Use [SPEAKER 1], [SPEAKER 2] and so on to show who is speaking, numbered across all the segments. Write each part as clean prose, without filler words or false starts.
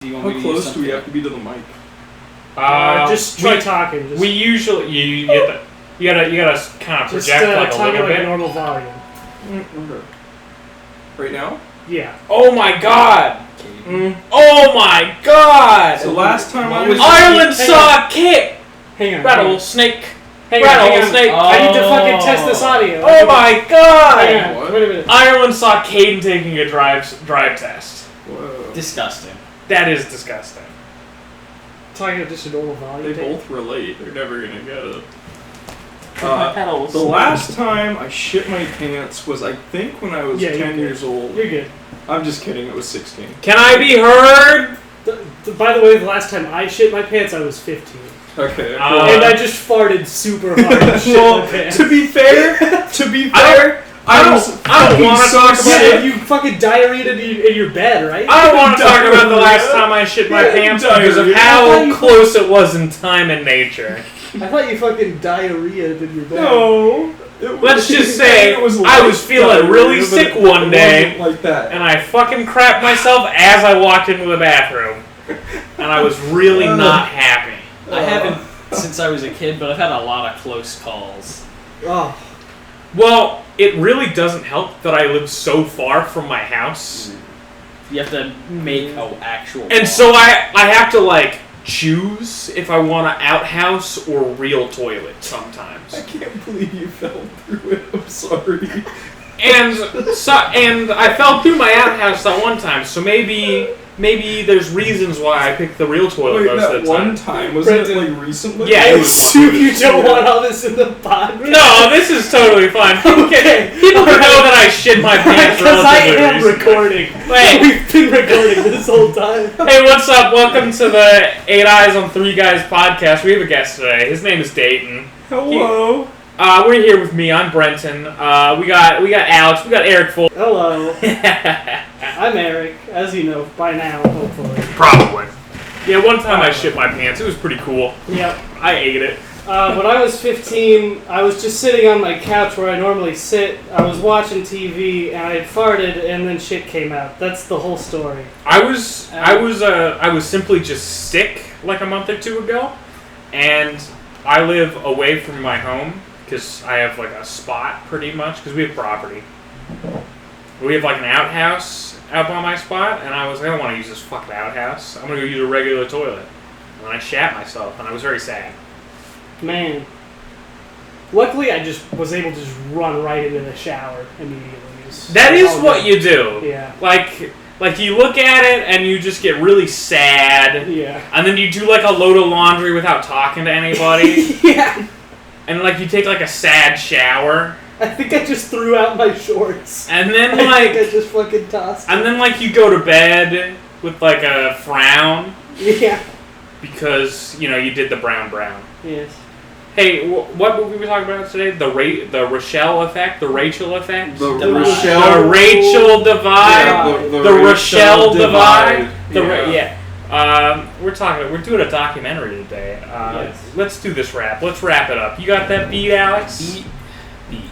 [SPEAKER 1] How close do we have to be to the mic?
[SPEAKER 2] Just try talking.
[SPEAKER 3] We usually you gotta kind of project
[SPEAKER 2] just,
[SPEAKER 3] like a
[SPEAKER 2] talk
[SPEAKER 3] little
[SPEAKER 2] like
[SPEAKER 3] bit.
[SPEAKER 2] normal volume.
[SPEAKER 1] Okay. Right now?
[SPEAKER 2] Yeah.
[SPEAKER 3] Oh my god! Oh my god!
[SPEAKER 1] So last time
[SPEAKER 3] Ireland saw a kid.
[SPEAKER 2] Hang on.
[SPEAKER 3] Rattlesnake.
[SPEAKER 2] Hang
[SPEAKER 3] Rattlesnake.
[SPEAKER 2] on. Snake. I need to fucking test this audio.
[SPEAKER 3] Oh my god!
[SPEAKER 2] Hang on. Wait a minute.
[SPEAKER 3] Ireland saw Caden taking a drive test.
[SPEAKER 1] Whoa.
[SPEAKER 4] Disgusting.
[SPEAKER 3] That is disgusting.
[SPEAKER 2] Talking at just a normal volume.
[SPEAKER 1] They both relate. They're never gonna get it.
[SPEAKER 4] My pedals.
[SPEAKER 1] The last time I shit my pants was, I think, when I was 10 years old.
[SPEAKER 2] You're good.
[SPEAKER 1] I'm just kidding. It was 16.
[SPEAKER 3] Can I be heard?
[SPEAKER 2] By the way, the last time I shit my pants, I was 15.
[SPEAKER 1] Okay.
[SPEAKER 2] And I just farted super hard. And shit my pants.
[SPEAKER 1] To be fair, I don't want to talk about
[SPEAKER 2] it. You fucking diarrheaed in your bed, right?
[SPEAKER 3] I don't want to talk about the last time I shit my pants because of how close it was in time and nature.
[SPEAKER 2] I thought you fucking diarrheaed in your bed.
[SPEAKER 1] No.
[SPEAKER 3] Let's just say I was feeling really sick one day,
[SPEAKER 1] like that.
[SPEAKER 3] and I fucking crapped myself as I walked into the bathroom, and I was really not happy.
[SPEAKER 4] I haven't since I was a kid, but I've had a lot of close calls.
[SPEAKER 2] Oh.
[SPEAKER 3] Well, it really doesn't help that I live so far from my house.
[SPEAKER 4] You have to make an actual
[SPEAKER 3] And so I have to, like, choose if I want an outhouse or real toilet sometimes.
[SPEAKER 1] I can't believe you fell through it. I'm sorry.
[SPEAKER 3] And I fell through my outhouse that one time, so maybe there's reasons why I picked the real toilet most of the time.
[SPEAKER 1] One time? Wasn't it like recently?
[SPEAKER 3] Yeah,
[SPEAKER 2] I
[SPEAKER 3] it was.
[SPEAKER 2] assume you don't want all this in the podcast.
[SPEAKER 3] No, this is totally fine.
[SPEAKER 2] Okay.
[SPEAKER 3] People know that I shit my pants
[SPEAKER 2] Because I
[SPEAKER 3] relatively
[SPEAKER 2] am
[SPEAKER 3] recently.
[SPEAKER 2] recording.
[SPEAKER 3] Wait.
[SPEAKER 2] We've been recording this whole time.
[SPEAKER 3] Hey, what's up? Welcome to the 8 Eyes on 3 Guys podcast. We have a guest today. His name is Dayton.
[SPEAKER 1] Hello.
[SPEAKER 3] We're here with me. I'm Brenton. We got Alex. We got Eric Full.
[SPEAKER 2] Hello. I'm Eric, as you know by now, hopefully.
[SPEAKER 3] Probably. Yeah, one time I shit my pants. It was pretty cool.
[SPEAKER 2] Yep.
[SPEAKER 3] I ate it.
[SPEAKER 2] When I was 15, I was just sitting on my couch where I normally sit. I was watching TV, and I had farted, and then shit came out. That's the whole story.
[SPEAKER 3] I was simply just sick like a month or two ago, and I live away from my home because I have like a spot pretty much because we have property. We have like an outhouse out by my spot, and I don't want to use this fucking outhouse. I'm gonna go use a regular toilet. And I shat myself, and I was very sad.
[SPEAKER 2] Man. Luckily, I just was able to just run right into the shower immediately.
[SPEAKER 3] That is what you do.
[SPEAKER 2] Yeah.
[SPEAKER 3] Like you look at it, and you just get really sad.
[SPEAKER 2] Yeah.
[SPEAKER 3] And then you do like a load of laundry without talking to anybody.
[SPEAKER 2] Yeah.
[SPEAKER 3] And like you take like a sad shower.
[SPEAKER 2] I think I just threw out my shorts.
[SPEAKER 3] And then
[SPEAKER 2] I just fucking tossed it.
[SPEAKER 3] And then like you go to bed with like a frown.
[SPEAKER 2] Yeah.
[SPEAKER 3] Because, you know, you did the brown.
[SPEAKER 2] Yes.
[SPEAKER 3] Hey, what movie were we talking about today? The Rochelle effect? The Rachel effect?
[SPEAKER 1] The
[SPEAKER 3] Rochelle... The Rachel divide?
[SPEAKER 1] Yeah,
[SPEAKER 3] the Rochelle divide?
[SPEAKER 1] Yeah.
[SPEAKER 3] We're doing a documentary today.
[SPEAKER 2] Yes.
[SPEAKER 3] Let's do this rap. Let's wrap it up. You got that beat, Alex?
[SPEAKER 4] Beat.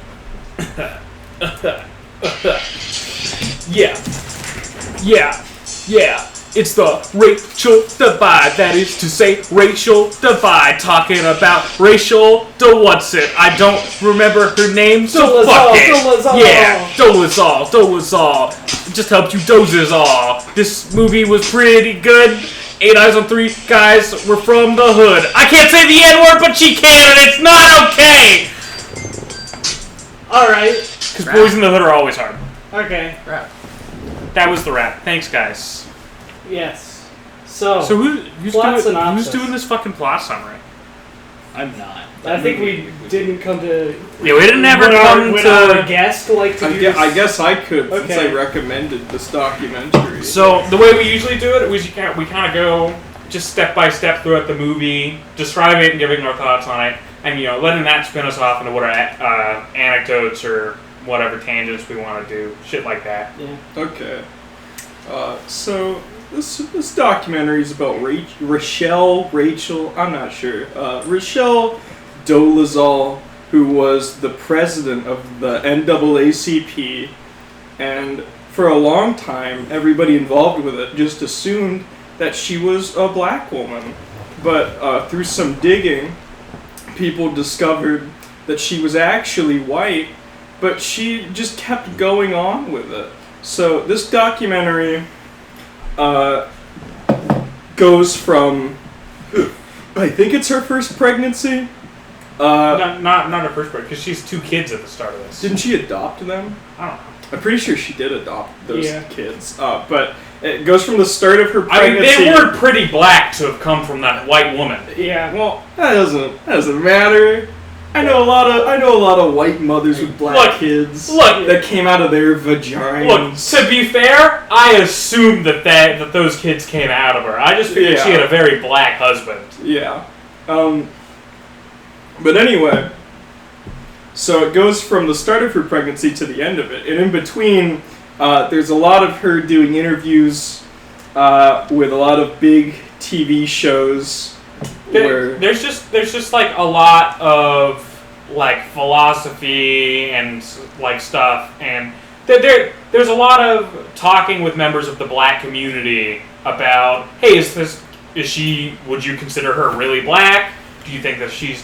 [SPEAKER 3] Yeah. It's the Rachel divide. That is to say, Rachel divide. Talking about Rachel what's it? I don't remember her name, so fuck it.
[SPEAKER 2] Dolezal.
[SPEAKER 3] Yeah, Dolezal. Just helped you dozes all. This movie was pretty good. 8 Eyes on 3 Guys. We're from the hood. I can't say the N-word, but she can, and it's not okay.
[SPEAKER 2] Alright.
[SPEAKER 3] Because boys in the hood are always hard.
[SPEAKER 2] Okay.
[SPEAKER 4] Rap.
[SPEAKER 3] That was the rap. Thanks, guys.
[SPEAKER 2] Yes. So
[SPEAKER 3] who's doing this fucking plot summary?
[SPEAKER 4] I'm not.
[SPEAKER 2] I think we didn't come to...
[SPEAKER 3] Yeah, we didn't ever come
[SPEAKER 2] when
[SPEAKER 3] to...
[SPEAKER 2] our guest like to do this.
[SPEAKER 1] I guess I could, since
[SPEAKER 2] Okay.
[SPEAKER 1] I recommended this documentary.
[SPEAKER 3] So, the way we usually do it was we kind of go just step by step throughout the movie, describing it and giving our thoughts on it, and, you know, letting that spin us off into what our anecdotes or whatever tangents we want to do. Shit like that.
[SPEAKER 2] Yeah.
[SPEAKER 1] Okay. So... This documentary is about Rachel, I'm not sure. Rochelle Dolezal, who was the president of the NAACP, and for a long time, everybody involved with it just assumed that she was a black woman. But through some digging, people discovered that she was actually white, but she just kept going on with it. So this documentary goes from, I think it's her first pregnancy.
[SPEAKER 3] Not her first birth, because she's 2 kids at the start of this.
[SPEAKER 1] Didn't she adopt them?
[SPEAKER 3] I don't know.
[SPEAKER 1] I'm pretty sure she did adopt those kids. But it goes from the start of her pregnancy.
[SPEAKER 3] I mean, they were pretty black to have come from that white woman.
[SPEAKER 2] Yeah.
[SPEAKER 1] Well, that doesn't matter. I know a lot of white mothers with black kids that came out of their vaginas.
[SPEAKER 3] Look, to be fair, I assumed that those kids came out of her. I just figured she had a very black husband.
[SPEAKER 1] Yeah. But anyway, so it goes from the start of her pregnancy to the end of it. And in between, there's a lot of her doing interviews with a lot of big TV shows.
[SPEAKER 3] There's just like a lot of like philosophy and like stuff, and there's a lot of talking with members of the black community about, hey, would you consider her really black? Do you think that she's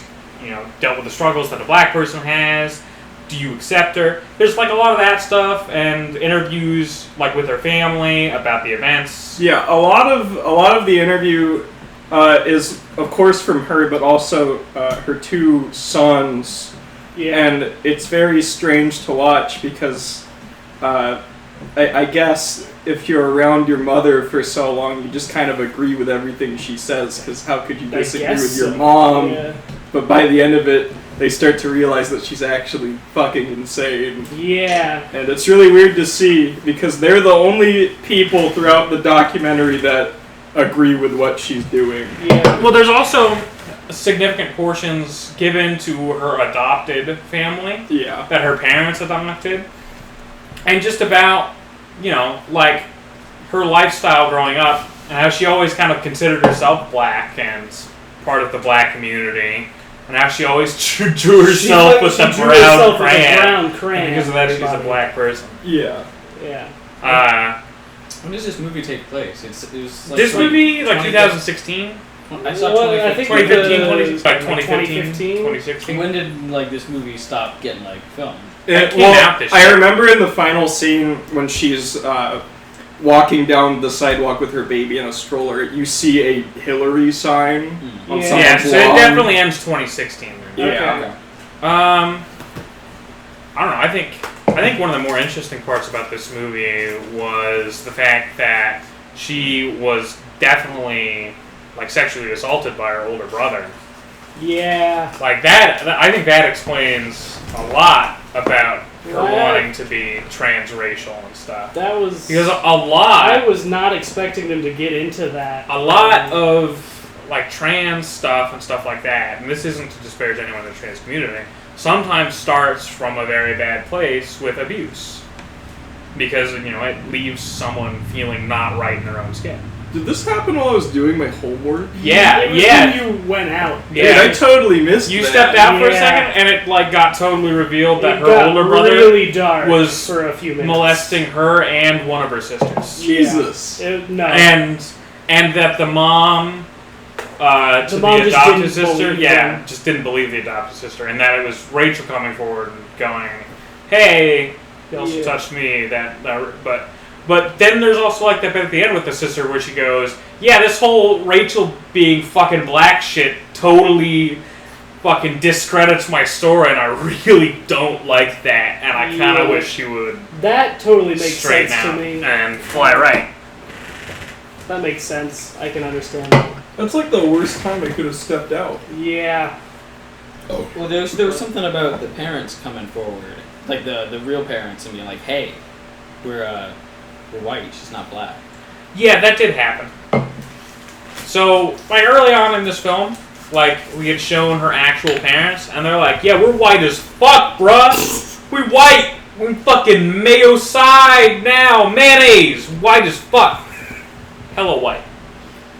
[SPEAKER 3] dealt with the struggles that a black person has? Do you accept her? There's like a lot of that stuff, and interviews like with her family about the events.
[SPEAKER 1] Yeah, a lot of the interview is of course from her, but also her 2 sons. Yeah. And it's very strange to watch because I guess if you're around your mother for so long, you just kind of agree with everything she says, because how could you disagree with your mom? Yeah. But by the end of it, they start to realize that she's actually fucking insane.
[SPEAKER 2] Yeah.
[SPEAKER 1] And it's really weird to see, because they're the only people throughout the documentary that agree with what she's doing.
[SPEAKER 3] Yeah. Well, there's also significant portions given to her adopted family.
[SPEAKER 1] Yeah.
[SPEAKER 3] That her parents adopted. And just about, like her lifestyle growing up, and how she always kind of considered herself black and part of the black community. And how she always drew herself with a brown crayon. Because of that, she's a black person.
[SPEAKER 1] Yeah.
[SPEAKER 2] Yeah.
[SPEAKER 4] When does this movie take place? It was like
[SPEAKER 3] this movie, like 2016?
[SPEAKER 4] I saw
[SPEAKER 3] 2015, 2016.
[SPEAKER 4] When did this movie stop getting filmed?
[SPEAKER 3] It came out this year.
[SPEAKER 1] I remember in the final scene when she's walking down the sidewalk with her baby in a stroller, you see a Hillary sign on someone's
[SPEAKER 3] lawn. So it definitely ends 2016.
[SPEAKER 1] Yeah.
[SPEAKER 3] Okay. I don't know. I think one of the more interesting parts about this movie was the fact that she was definitely sexually assaulted by her older brother.
[SPEAKER 2] Yeah.
[SPEAKER 3] Like that, I think that explains a lot about her wanting to be transracial and stuff.
[SPEAKER 2] That was...
[SPEAKER 3] Because a lot...
[SPEAKER 2] I was not expecting them to get into that.
[SPEAKER 3] A lot of, trans stuff and stuff like that, and this isn't to disparage anyone in the trans community, sometimes starts from a very bad place with abuse. Because, it leaves someone feeling not right in their own skin.
[SPEAKER 1] Did this happen while I was doing my homework?
[SPEAKER 2] Yeah. When you went out.
[SPEAKER 1] Yeah, dude, I totally missed
[SPEAKER 3] You stepped out for a second, and it got totally revealed that her older brother
[SPEAKER 2] really dark
[SPEAKER 3] was
[SPEAKER 2] for a few minutes.
[SPEAKER 3] molesting her and one of her sisters.
[SPEAKER 1] Jesus.
[SPEAKER 2] No.
[SPEAKER 3] And that the mom to the adopted sister, just didn't believe the adopted sister, and that it was Rachel coming forward and going, "Hey, he also touched me." But then there's also that bit at the end with the sister where she goes, yeah, this whole Rachel being fucking black shit totally fucking discredits my story, and I really don't like that, and I kind of wish she would.
[SPEAKER 2] That totally makes sense to me.
[SPEAKER 3] And fly right.
[SPEAKER 2] That makes sense. I can understand that.
[SPEAKER 1] That's the worst time I could have stepped out.
[SPEAKER 2] Yeah.
[SPEAKER 4] Oh. Well, there was something about the parents coming forward, the real parents, and being like, hey, we're white, she's not black.
[SPEAKER 3] Yeah, that did happen. So, early on in this film, we had shown her actual parents, and they're like, yeah, we're white as fuck, bruh! We white! We fucking mayo side now! Mayonnaise! White as fuck! Hella white.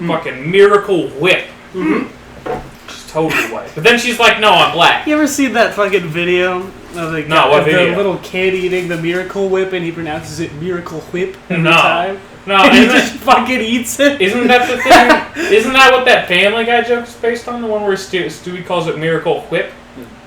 [SPEAKER 3] Fucking Miracle Whip. She's totally white. But then she's like, no, I'm black.
[SPEAKER 2] You ever seen that fucking video of the little kid eating the Miracle Whip and he pronounces it Miracle Whip every time?
[SPEAKER 3] No,
[SPEAKER 2] And he just fucking eats it.
[SPEAKER 3] isn't that the thing? Isn't that what that Family Guy joke is based on? The one where Stewie calls it Miracle Whip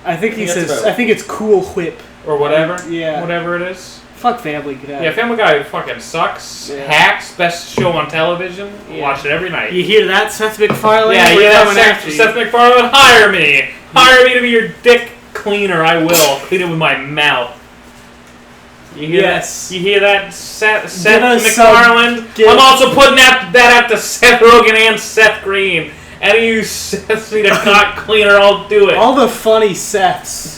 [SPEAKER 2] I think he
[SPEAKER 4] I think that's
[SPEAKER 2] says.
[SPEAKER 4] about-
[SPEAKER 2] I think it's Cool Whip.
[SPEAKER 3] or whatever.
[SPEAKER 2] Yeah.
[SPEAKER 3] Whatever it is.
[SPEAKER 2] Fuck Family Guy.
[SPEAKER 3] Yeah, Family Guy fucking sucks.
[SPEAKER 2] Yeah.
[SPEAKER 3] Hacks, best show on television.
[SPEAKER 2] Yeah.
[SPEAKER 3] Watch it every night.
[SPEAKER 2] You hear that, Seth MacFarlane?
[SPEAKER 3] Yeah,
[SPEAKER 2] We're
[SPEAKER 3] yeah,
[SPEAKER 2] coming after
[SPEAKER 3] Seth
[SPEAKER 2] you.
[SPEAKER 3] MacFarlane, hire me. Hire me to be your dick cleaner. I will clean it with my mouth. You hear
[SPEAKER 2] Yes.
[SPEAKER 3] that? You hear that, Seth
[SPEAKER 2] Give us some-
[SPEAKER 3] MacFarlane?
[SPEAKER 2] give-
[SPEAKER 3] I'm also putting that out to Seth Rogen and Seth Green. Any of you Seths need a cock cleaner, I'll do it.
[SPEAKER 2] All the funny Seths.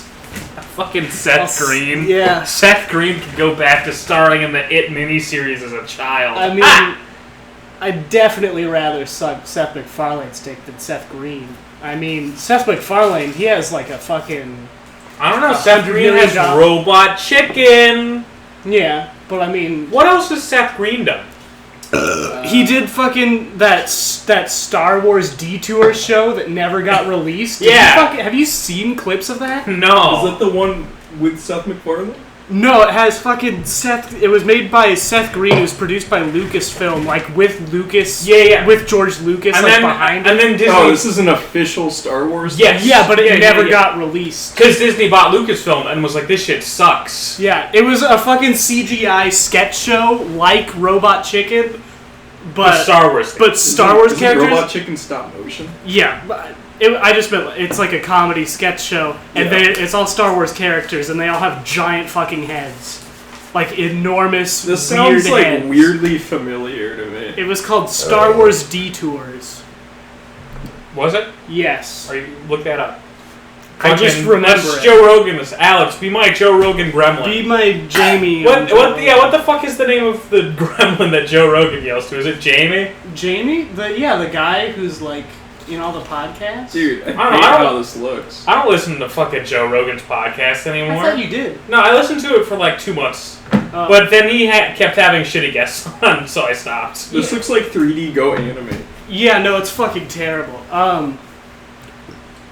[SPEAKER 3] Fucking Seth Green.
[SPEAKER 2] Yeah.
[SPEAKER 3] Seth Green could go back to starring in the It miniseries as a child.
[SPEAKER 2] I mean, I'd definitely rather suck Seth MacFarlane's dick than Seth Green. I mean, Seth MacFarlane, he has like a fucking...
[SPEAKER 3] I don't know. Seth
[SPEAKER 2] $100
[SPEAKER 3] Green
[SPEAKER 2] million
[SPEAKER 3] has Robot Chicken.
[SPEAKER 2] Yeah, but I mean...
[SPEAKER 3] What else has Seth Green done?
[SPEAKER 2] He did fucking that Star Wars Detour show that never got released. Did you
[SPEAKER 3] Yeah.
[SPEAKER 2] have you seen clips of that?
[SPEAKER 3] No.
[SPEAKER 1] Is that the one with Seth MacFarlane?
[SPEAKER 2] No, it has fucking Seth... It was made by Seth Green. It was produced by Lucasfilm, like with Lucas...
[SPEAKER 3] Yeah.
[SPEAKER 2] With George Lucas,
[SPEAKER 3] and
[SPEAKER 2] like
[SPEAKER 3] then,
[SPEAKER 2] behind it.
[SPEAKER 3] and then Disney.
[SPEAKER 1] Oh, this is an official Star Wars?
[SPEAKER 3] Yes.
[SPEAKER 2] Yeah, but it never
[SPEAKER 3] yeah.
[SPEAKER 2] got released.
[SPEAKER 3] Because Disney bought Lucasfilm and was like, this shit sucks.
[SPEAKER 2] Yeah, it was a fucking CGI sketch show like Robot Chicken, but
[SPEAKER 3] Star Wars.
[SPEAKER 2] but Star Wars
[SPEAKER 1] Is
[SPEAKER 2] characters.
[SPEAKER 1] Robot Chicken stop motion?
[SPEAKER 2] Yeah, but I just meant it's like a comedy sketch show, and
[SPEAKER 1] Yeah.
[SPEAKER 2] it's all Star Wars characters, and they all have giant fucking heads, like enormous.
[SPEAKER 1] This sounds
[SPEAKER 2] weird
[SPEAKER 1] like
[SPEAKER 2] heads.
[SPEAKER 1] weirdly familiar to me.
[SPEAKER 2] It was called Star Wars Detours.
[SPEAKER 3] Was it?
[SPEAKER 2] Yes,
[SPEAKER 3] Or you look that up.
[SPEAKER 2] I just
[SPEAKER 3] Fucking-
[SPEAKER 2] remember
[SPEAKER 3] that's
[SPEAKER 2] it.
[SPEAKER 3] Joe Rogan. This Alex. Be my Joe Rogan gremlin.
[SPEAKER 2] Be my Jamie.
[SPEAKER 3] What the fuck is the name of the gremlin that Joe Rogan yells to? Is it Jamie?
[SPEAKER 2] Jamie? The guy who's like in all the podcasts.
[SPEAKER 1] Dude, I
[SPEAKER 3] don't
[SPEAKER 1] hate
[SPEAKER 3] know, I don't-
[SPEAKER 1] how this looks.
[SPEAKER 3] I don't listen to fucking Joe Rogan's podcast
[SPEAKER 2] I
[SPEAKER 3] anymore.
[SPEAKER 2] thought you did.
[SPEAKER 3] No, I listened to it for like 2 months. But then he kept having shitty guests on, so I stopped.
[SPEAKER 1] This looks like 3D Go anime.
[SPEAKER 2] Yeah, no, it's fucking terrible.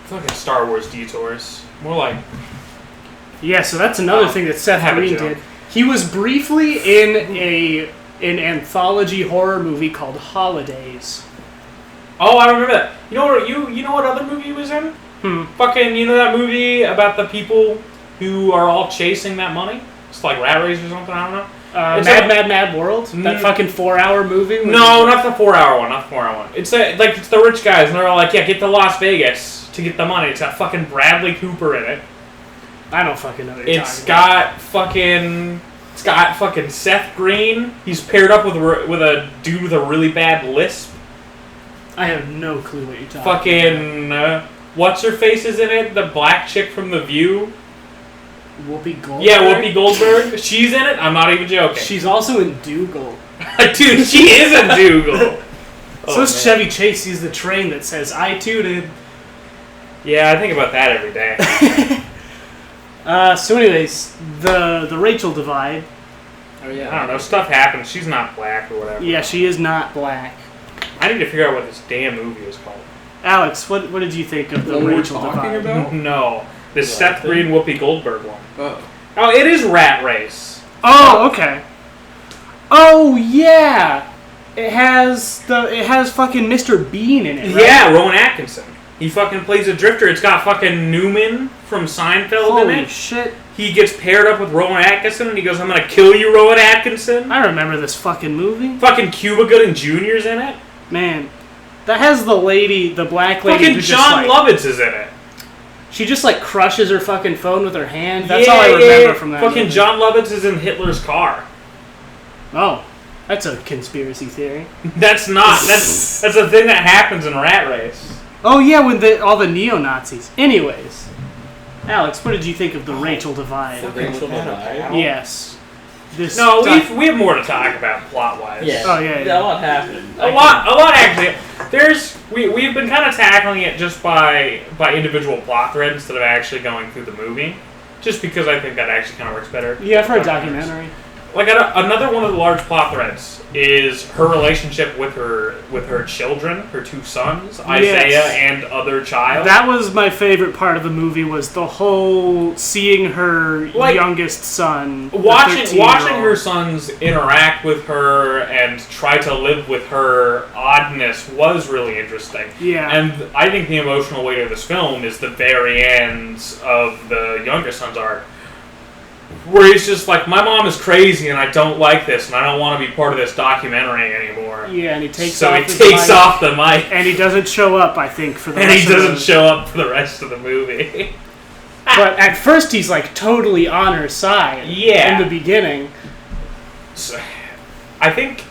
[SPEAKER 3] Fucking Star Wars detours. More like...
[SPEAKER 2] Yeah, so that's another thing that Seth
[SPEAKER 3] have a
[SPEAKER 2] Green
[SPEAKER 3] joke.
[SPEAKER 2] did. He was briefly in an anthology horror movie called Holidays.
[SPEAKER 3] Oh, I remember that. You know what other movie he was in? Fucking, you know that movie about the people who are all chasing that money? It's like Rat Race or something, I don't know. It's
[SPEAKER 2] Mad World? That
[SPEAKER 3] Mm.
[SPEAKER 2] fucking 4-hour movie?
[SPEAKER 3] No, not the 4-hour one, not the 4-hour one. It's it's the rich guys, and they're all like, yeah, get to Las Vegas to get the money. It's got fucking Bradley Cooper in it.
[SPEAKER 2] I don't fucking know what you're
[SPEAKER 3] It's
[SPEAKER 2] talking
[SPEAKER 3] got fucking Seth Green. He's paired up with a dude with a really bad lisp.
[SPEAKER 2] about. I have no clue what you're talking
[SPEAKER 3] Fucking what's her face is in it? The black chick from The View.
[SPEAKER 2] Whoopi Goldberg?
[SPEAKER 3] Yeah, Whoopi Goldberg. She's in it. I'm not even joking.
[SPEAKER 2] She's also in Dougal.
[SPEAKER 3] Dude, she is in Dougal.
[SPEAKER 2] So is Chevy Chase. He's the train that says, I tooted.
[SPEAKER 3] Yeah, I think about that every day.
[SPEAKER 2] So anyways, the Rachel divide.
[SPEAKER 4] Oh yeah.
[SPEAKER 3] I don't know. Stuff happens. She's not black or whatever.
[SPEAKER 2] Yeah, she is not black.
[SPEAKER 3] I need to figure out what this damn movie is called.
[SPEAKER 2] Alex, what did you think of the
[SPEAKER 1] What we're
[SPEAKER 2] Rachel
[SPEAKER 1] talking
[SPEAKER 2] divide?
[SPEAKER 1] about?
[SPEAKER 3] No, the
[SPEAKER 4] Yeah,
[SPEAKER 3] Seth
[SPEAKER 4] I think-
[SPEAKER 3] Green Whoopi Goldberg one.
[SPEAKER 1] Oh.
[SPEAKER 3] Oh, it is Rat Race.
[SPEAKER 2] Oh, okay. Oh yeah, it has fucking Mr. Bean in it. Right?
[SPEAKER 3] Yeah, Rowan Atkinson. He fucking plays a drifter. It's got fucking Newman from Seinfeld
[SPEAKER 2] Holy
[SPEAKER 3] in it.
[SPEAKER 2] shit!
[SPEAKER 3] He gets paired up with Rowan Atkinson, and he goes, "I'm gonna kill you, Rowan Atkinson."
[SPEAKER 2] I remember this fucking movie.
[SPEAKER 3] Fucking Cuba Gooding Jr.'s in it.
[SPEAKER 2] Man, that has the black lady
[SPEAKER 3] Fucking
[SPEAKER 2] who
[SPEAKER 3] John
[SPEAKER 2] just,
[SPEAKER 3] Lovitz is in it.
[SPEAKER 2] she just like crushes her fucking phone with her hand. That's all I remember from that.
[SPEAKER 3] Fucking
[SPEAKER 2] movie.
[SPEAKER 3] John Lovitz is in Hitler's car.
[SPEAKER 2] Oh, that's a conspiracy theory.
[SPEAKER 3] That's not. That's a thing that happens in Rat Race.
[SPEAKER 2] Oh yeah, with all the neo-Nazis. Anyways, Alex, what did you think of the Rachel divide?
[SPEAKER 4] The Rachel divide.
[SPEAKER 2] Yes. This
[SPEAKER 3] No,
[SPEAKER 2] doc-
[SPEAKER 3] we have more to talk about plot wise.
[SPEAKER 4] Yeah.
[SPEAKER 2] Oh, yeah.
[SPEAKER 4] A lot happened.
[SPEAKER 3] A lot actually. We've been kind of tackling it just by individual plot threads instead of actually going through the movie, just because I think that actually kind of works better.
[SPEAKER 2] Yeah, for a documentary.
[SPEAKER 3] like another one of the large plot threads is her relationship with her children, her two sons, Isaiah and other child.
[SPEAKER 2] That was my favorite part of the movie, was the whole seeing her youngest son,
[SPEAKER 3] watching her sons interact with her and try to live with her oddness was really interesting.
[SPEAKER 2] Yeah.
[SPEAKER 3] And I think the emotional weight of this film is the very end of the youngest son's arc, where he's just like, my mom is crazy and I don't like this and I don't want to be part of this documentary anymore.
[SPEAKER 2] Yeah, and he takes
[SPEAKER 3] off the mic.
[SPEAKER 2] And he doesn't show up, I think, for the
[SPEAKER 3] and
[SPEAKER 2] rest
[SPEAKER 3] he doesn't show up for the rest of the movie.
[SPEAKER 2] But at first he's like totally on her side.
[SPEAKER 3] Yeah.
[SPEAKER 2] In the beginning.
[SPEAKER 3] So, I think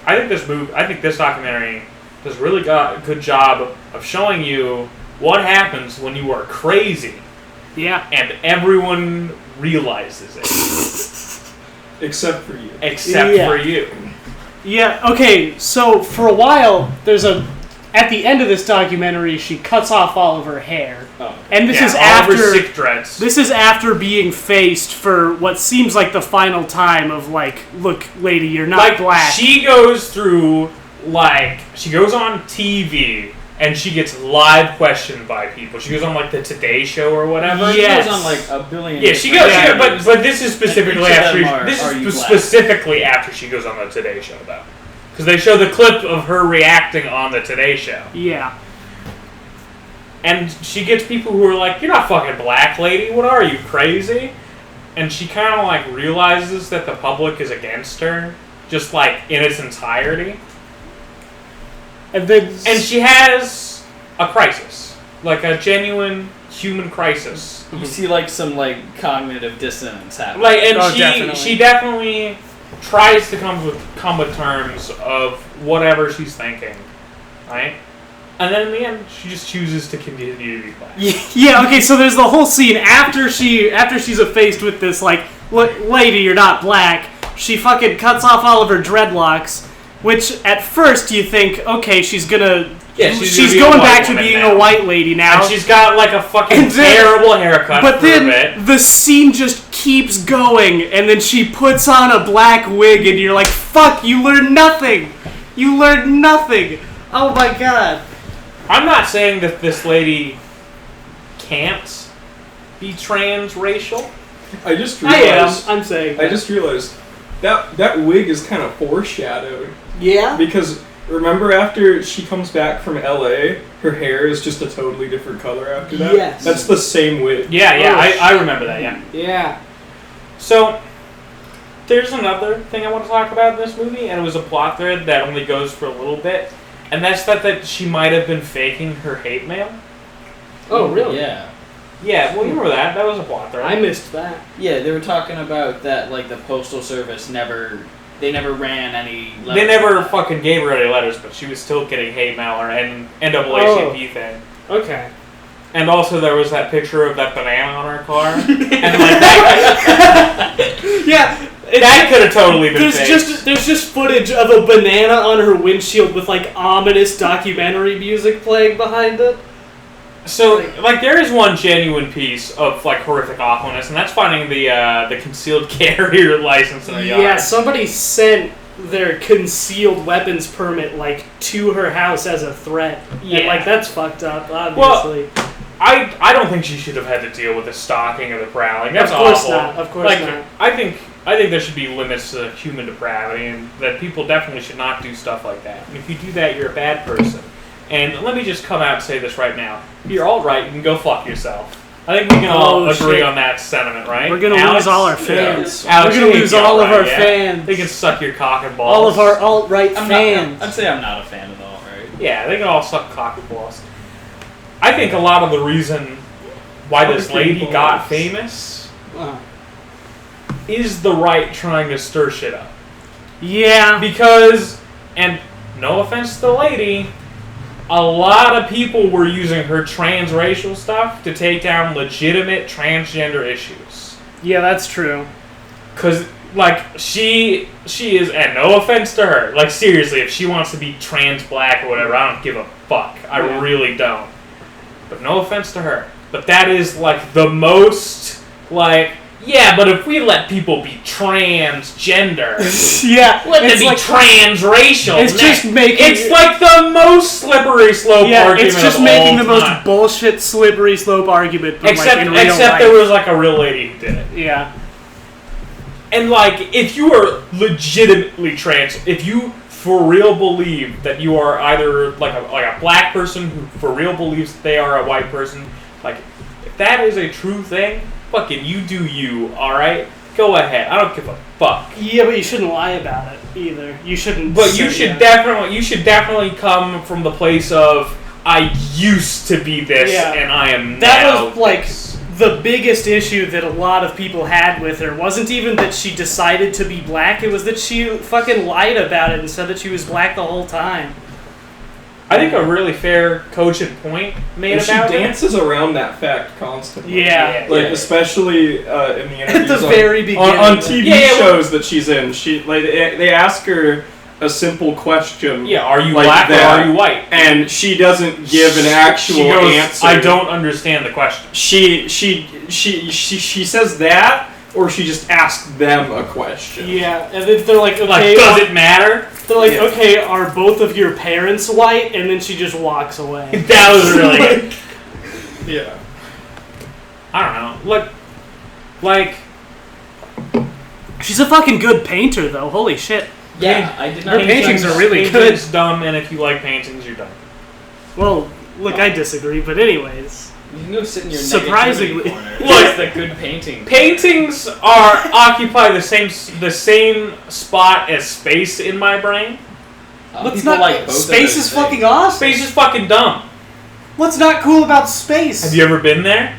[SPEAKER 3] this documentary does a really good job of showing you what happens when you are crazy.
[SPEAKER 2] Yeah.
[SPEAKER 3] And everyone realizes it.
[SPEAKER 1] Except for you.
[SPEAKER 3] Except for you.
[SPEAKER 2] Yeah, okay, so for a while, at the end of this documentary, she cuts off all of her hair.
[SPEAKER 4] Oh.
[SPEAKER 2] And this is
[SPEAKER 3] all
[SPEAKER 2] after
[SPEAKER 3] of her sick dreads.
[SPEAKER 2] This is after being faced for what seems like the final time of like, look, lady, you're not black.
[SPEAKER 3] She goes through she goes on TV and she gets live questioned by people. She goes on like the Today Show or whatever.
[SPEAKER 2] Yes.
[SPEAKER 4] She goes on like a billion.
[SPEAKER 3] Yeah, she goes. But this is specifically specifically after she goes on the Today Show though, because they show the clip of her reacting on the Today Show.
[SPEAKER 2] Yeah.
[SPEAKER 3] And she gets people who are like, "You're not fucking black, lady. What are you, crazy?" And she kind of like realizes that the public is against her, just like in its entirety. And she has a crisis, like a genuine human crisis.
[SPEAKER 4] You see like some like cognitive dissonance happen.
[SPEAKER 3] She definitely tries to come with terms of whatever she's thinking, right? And then in the end, she just chooses to continue to be black.
[SPEAKER 2] Yeah. Okay. So there's the whole scene after she's faced with this like, lady, you're not black. She fucking cuts off all of her dreadlocks. Which, at first, you think, okay, she's going back to being a white lady now.
[SPEAKER 3] And she's got, like, a fucking terrible haircut
[SPEAKER 2] but then the scene just keeps going, and then she puts on a black wig, and you're like, fuck, you learned nothing! You learned nothing! Oh my god.
[SPEAKER 3] I'm not saying that this lady can't be transracial.
[SPEAKER 1] I just realized...
[SPEAKER 2] I'm saying
[SPEAKER 1] I just realized that wig is kind of foreshadowed.
[SPEAKER 2] Yeah?
[SPEAKER 1] Because remember after she comes back from LA, her hair is just a totally different color after that?
[SPEAKER 2] Yes.
[SPEAKER 1] That's the same wig.
[SPEAKER 3] Yeah, I remember that, yeah.
[SPEAKER 2] Yeah.
[SPEAKER 3] So, there's another thing I want to talk about in this movie, and it was a plot thread that only goes for a little bit, and that's that she might have been faking her hate mail.
[SPEAKER 2] Oh, really?
[SPEAKER 4] Yeah.
[SPEAKER 3] Yeah, well, you remember that. That was a plot thread.
[SPEAKER 2] I missed that.
[SPEAKER 4] Yeah, they were talking about that, like, the Postal Service never ran any letters.
[SPEAKER 3] They never fucking gave her any letters, but she was still getting hate mail or NAACP thing.
[SPEAKER 2] Okay.
[SPEAKER 3] And also there was that picture of that banana on her car. And like that could have totally been fake.
[SPEAKER 2] There's just footage of a banana on her windshield with like ominous documentary music playing behind it.
[SPEAKER 3] So, like, there is one genuine piece of, like, horrific awfulness, and that's finding the concealed carrier license in her yard.
[SPEAKER 2] Yeah, somebody sent their concealed weapons permit, like, to her house as a threat.
[SPEAKER 3] Yeah.
[SPEAKER 2] And, like, that's fucked up, obviously.
[SPEAKER 3] Well, I don't think she should have had to deal with the stalking or the prowling. That's
[SPEAKER 2] of course
[SPEAKER 3] awful.
[SPEAKER 2] Not. Of course not.
[SPEAKER 3] I think there should be limits to human depravity, and that people definitely should not do stuff like that. And if you do that, you're a bad person. And let me just come out and say this right now. If you're alt-right, you can go fuck yourself. I think we can all agree on that sentiment, right?
[SPEAKER 2] We're going to lose all our fans.
[SPEAKER 3] Yeah. Alex,
[SPEAKER 2] we're going to lose all of our fans.
[SPEAKER 3] They can suck your cock and balls.
[SPEAKER 2] All of our alt-right fans.
[SPEAKER 4] I'd say I'm not a fan of the alt-right.
[SPEAKER 3] Yeah, they can all suck cock and balls. I think a lot of the reason why this lady got famous is the right trying to stir shit up.
[SPEAKER 2] Yeah.
[SPEAKER 3] Because, and no offense to the lady, a lot of people were using her transracial stuff to take down legitimate transgender issues.
[SPEAKER 2] Yeah, that's true.
[SPEAKER 3] Because, like, she is, and no offense to her, like, seriously, if she wants to be trans black or whatever, I don't give a fuck. I really don't. But no offense to her. But that is, like, the most, like, yeah, but if we let people be transgender,
[SPEAKER 2] Yeah,
[SPEAKER 3] let them
[SPEAKER 2] it's
[SPEAKER 3] be
[SPEAKER 2] like
[SPEAKER 3] transracial.
[SPEAKER 2] it's just making
[SPEAKER 3] it's like the most slippery slope argument
[SPEAKER 2] it's just
[SPEAKER 3] of
[SPEAKER 2] making
[SPEAKER 3] all
[SPEAKER 2] the most
[SPEAKER 3] time.
[SPEAKER 2] bullshit slippery slope argument. But
[SPEAKER 3] Except,
[SPEAKER 2] like in real
[SPEAKER 3] except
[SPEAKER 2] life.
[SPEAKER 3] there was like a real lady who did it.
[SPEAKER 2] Yeah.
[SPEAKER 3] And like, if you are legitimately trans, if you for real believe that you are either like a black person who for real believes that they are a white person, like if that is a true thing, fucking you do you, alright? Go ahead. I don't give a fuck.
[SPEAKER 2] Yeah, but you shouldn't lie about it either. You shouldn't.
[SPEAKER 3] But you should definitely come from the place of I used to be this and I am
[SPEAKER 2] that
[SPEAKER 3] now
[SPEAKER 2] was like
[SPEAKER 3] this.
[SPEAKER 2] the biggest issue that a lot of people had with her wasn't even that she decided to be black, it was that she fucking lied about it and said that she was black the whole time.
[SPEAKER 3] I think a really fair, cogent point made
[SPEAKER 1] And she
[SPEAKER 3] about it.
[SPEAKER 1] dances around that fact constantly.
[SPEAKER 2] Yeah.
[SPEAKER 1] Like, especially in the interviews
[SPEAKER 2] At the very beginning.
[SPEAKER 1] on TV
[SPEAKER 3] Yeah,
[SPEAKER 1] shows that she's in. She like they ask her a simple question.
[SPEAKER 3] Yeah, are you
[SPEAKER 1] like
[SPEAKER 3] black
[SPEAKER 1] that,
[SPEAKER 3] or are you white?
[SPEAKER 1] And she doesn't give an actual
[SPEAKER 3] She goes,
[SPEAKER 1] answer.
[SPEAKER 3] I don't understand the question.
[SPEAKER 1] She says that, or she just asks them a question.
[SPEAKER 2] Yeah, and then they're like, okay,
[SPEAKER 3] Like, does it matter?
[SPEAKER 2] they're like,
[SPEAKER 1] Yeah.
[SPEAKER 2] okay, are both of your parents white? And then she just walks away.
[SPEAKER 3] That was really good.
[SPEAKER 1] Yeah.
[SPEAKER 3] I don't know. Like,
[SPEAKER 2] She's a fucking good painter, though. Holy shit.
[SPEAKER 4] Yeah, I did
[SPEAKER 2] Her
[SPEAKER 4] not.
[SPEAKER 2] paintings are really good.
[SPEAKER 3] painting's dumb, and if you like paintings, you're dumb.
[SPEAKER 2] Well, look, I disagree, but anyways.
[SPEAKER 4] You can go sit in your
[SPEAKER 2] Surprisingly-
[SPEAKER 4] negativity corner.
[SPEAKER 3] Look.
[SPEAKER 4] Look, the good painting.
[SPEAKER 3] Paintings are occupy the same spot as space in my brain.
[SPEAKER 2] What's
[SPEAKER 4] People
[SPEAKER 2] not
[SPEAKER 4] like both of
[SPEAKER 2] space
[SPEAKER 4] those
[SPEAKER 2] is fucking
[SPEAKER 4] things.
[SPEAKER 2] awesome.
[SPEAKER 3] Space is fucking dumb.
[SPEAKER 2] What's not cool about space?
[SPEAKER 3] Have you ever been there?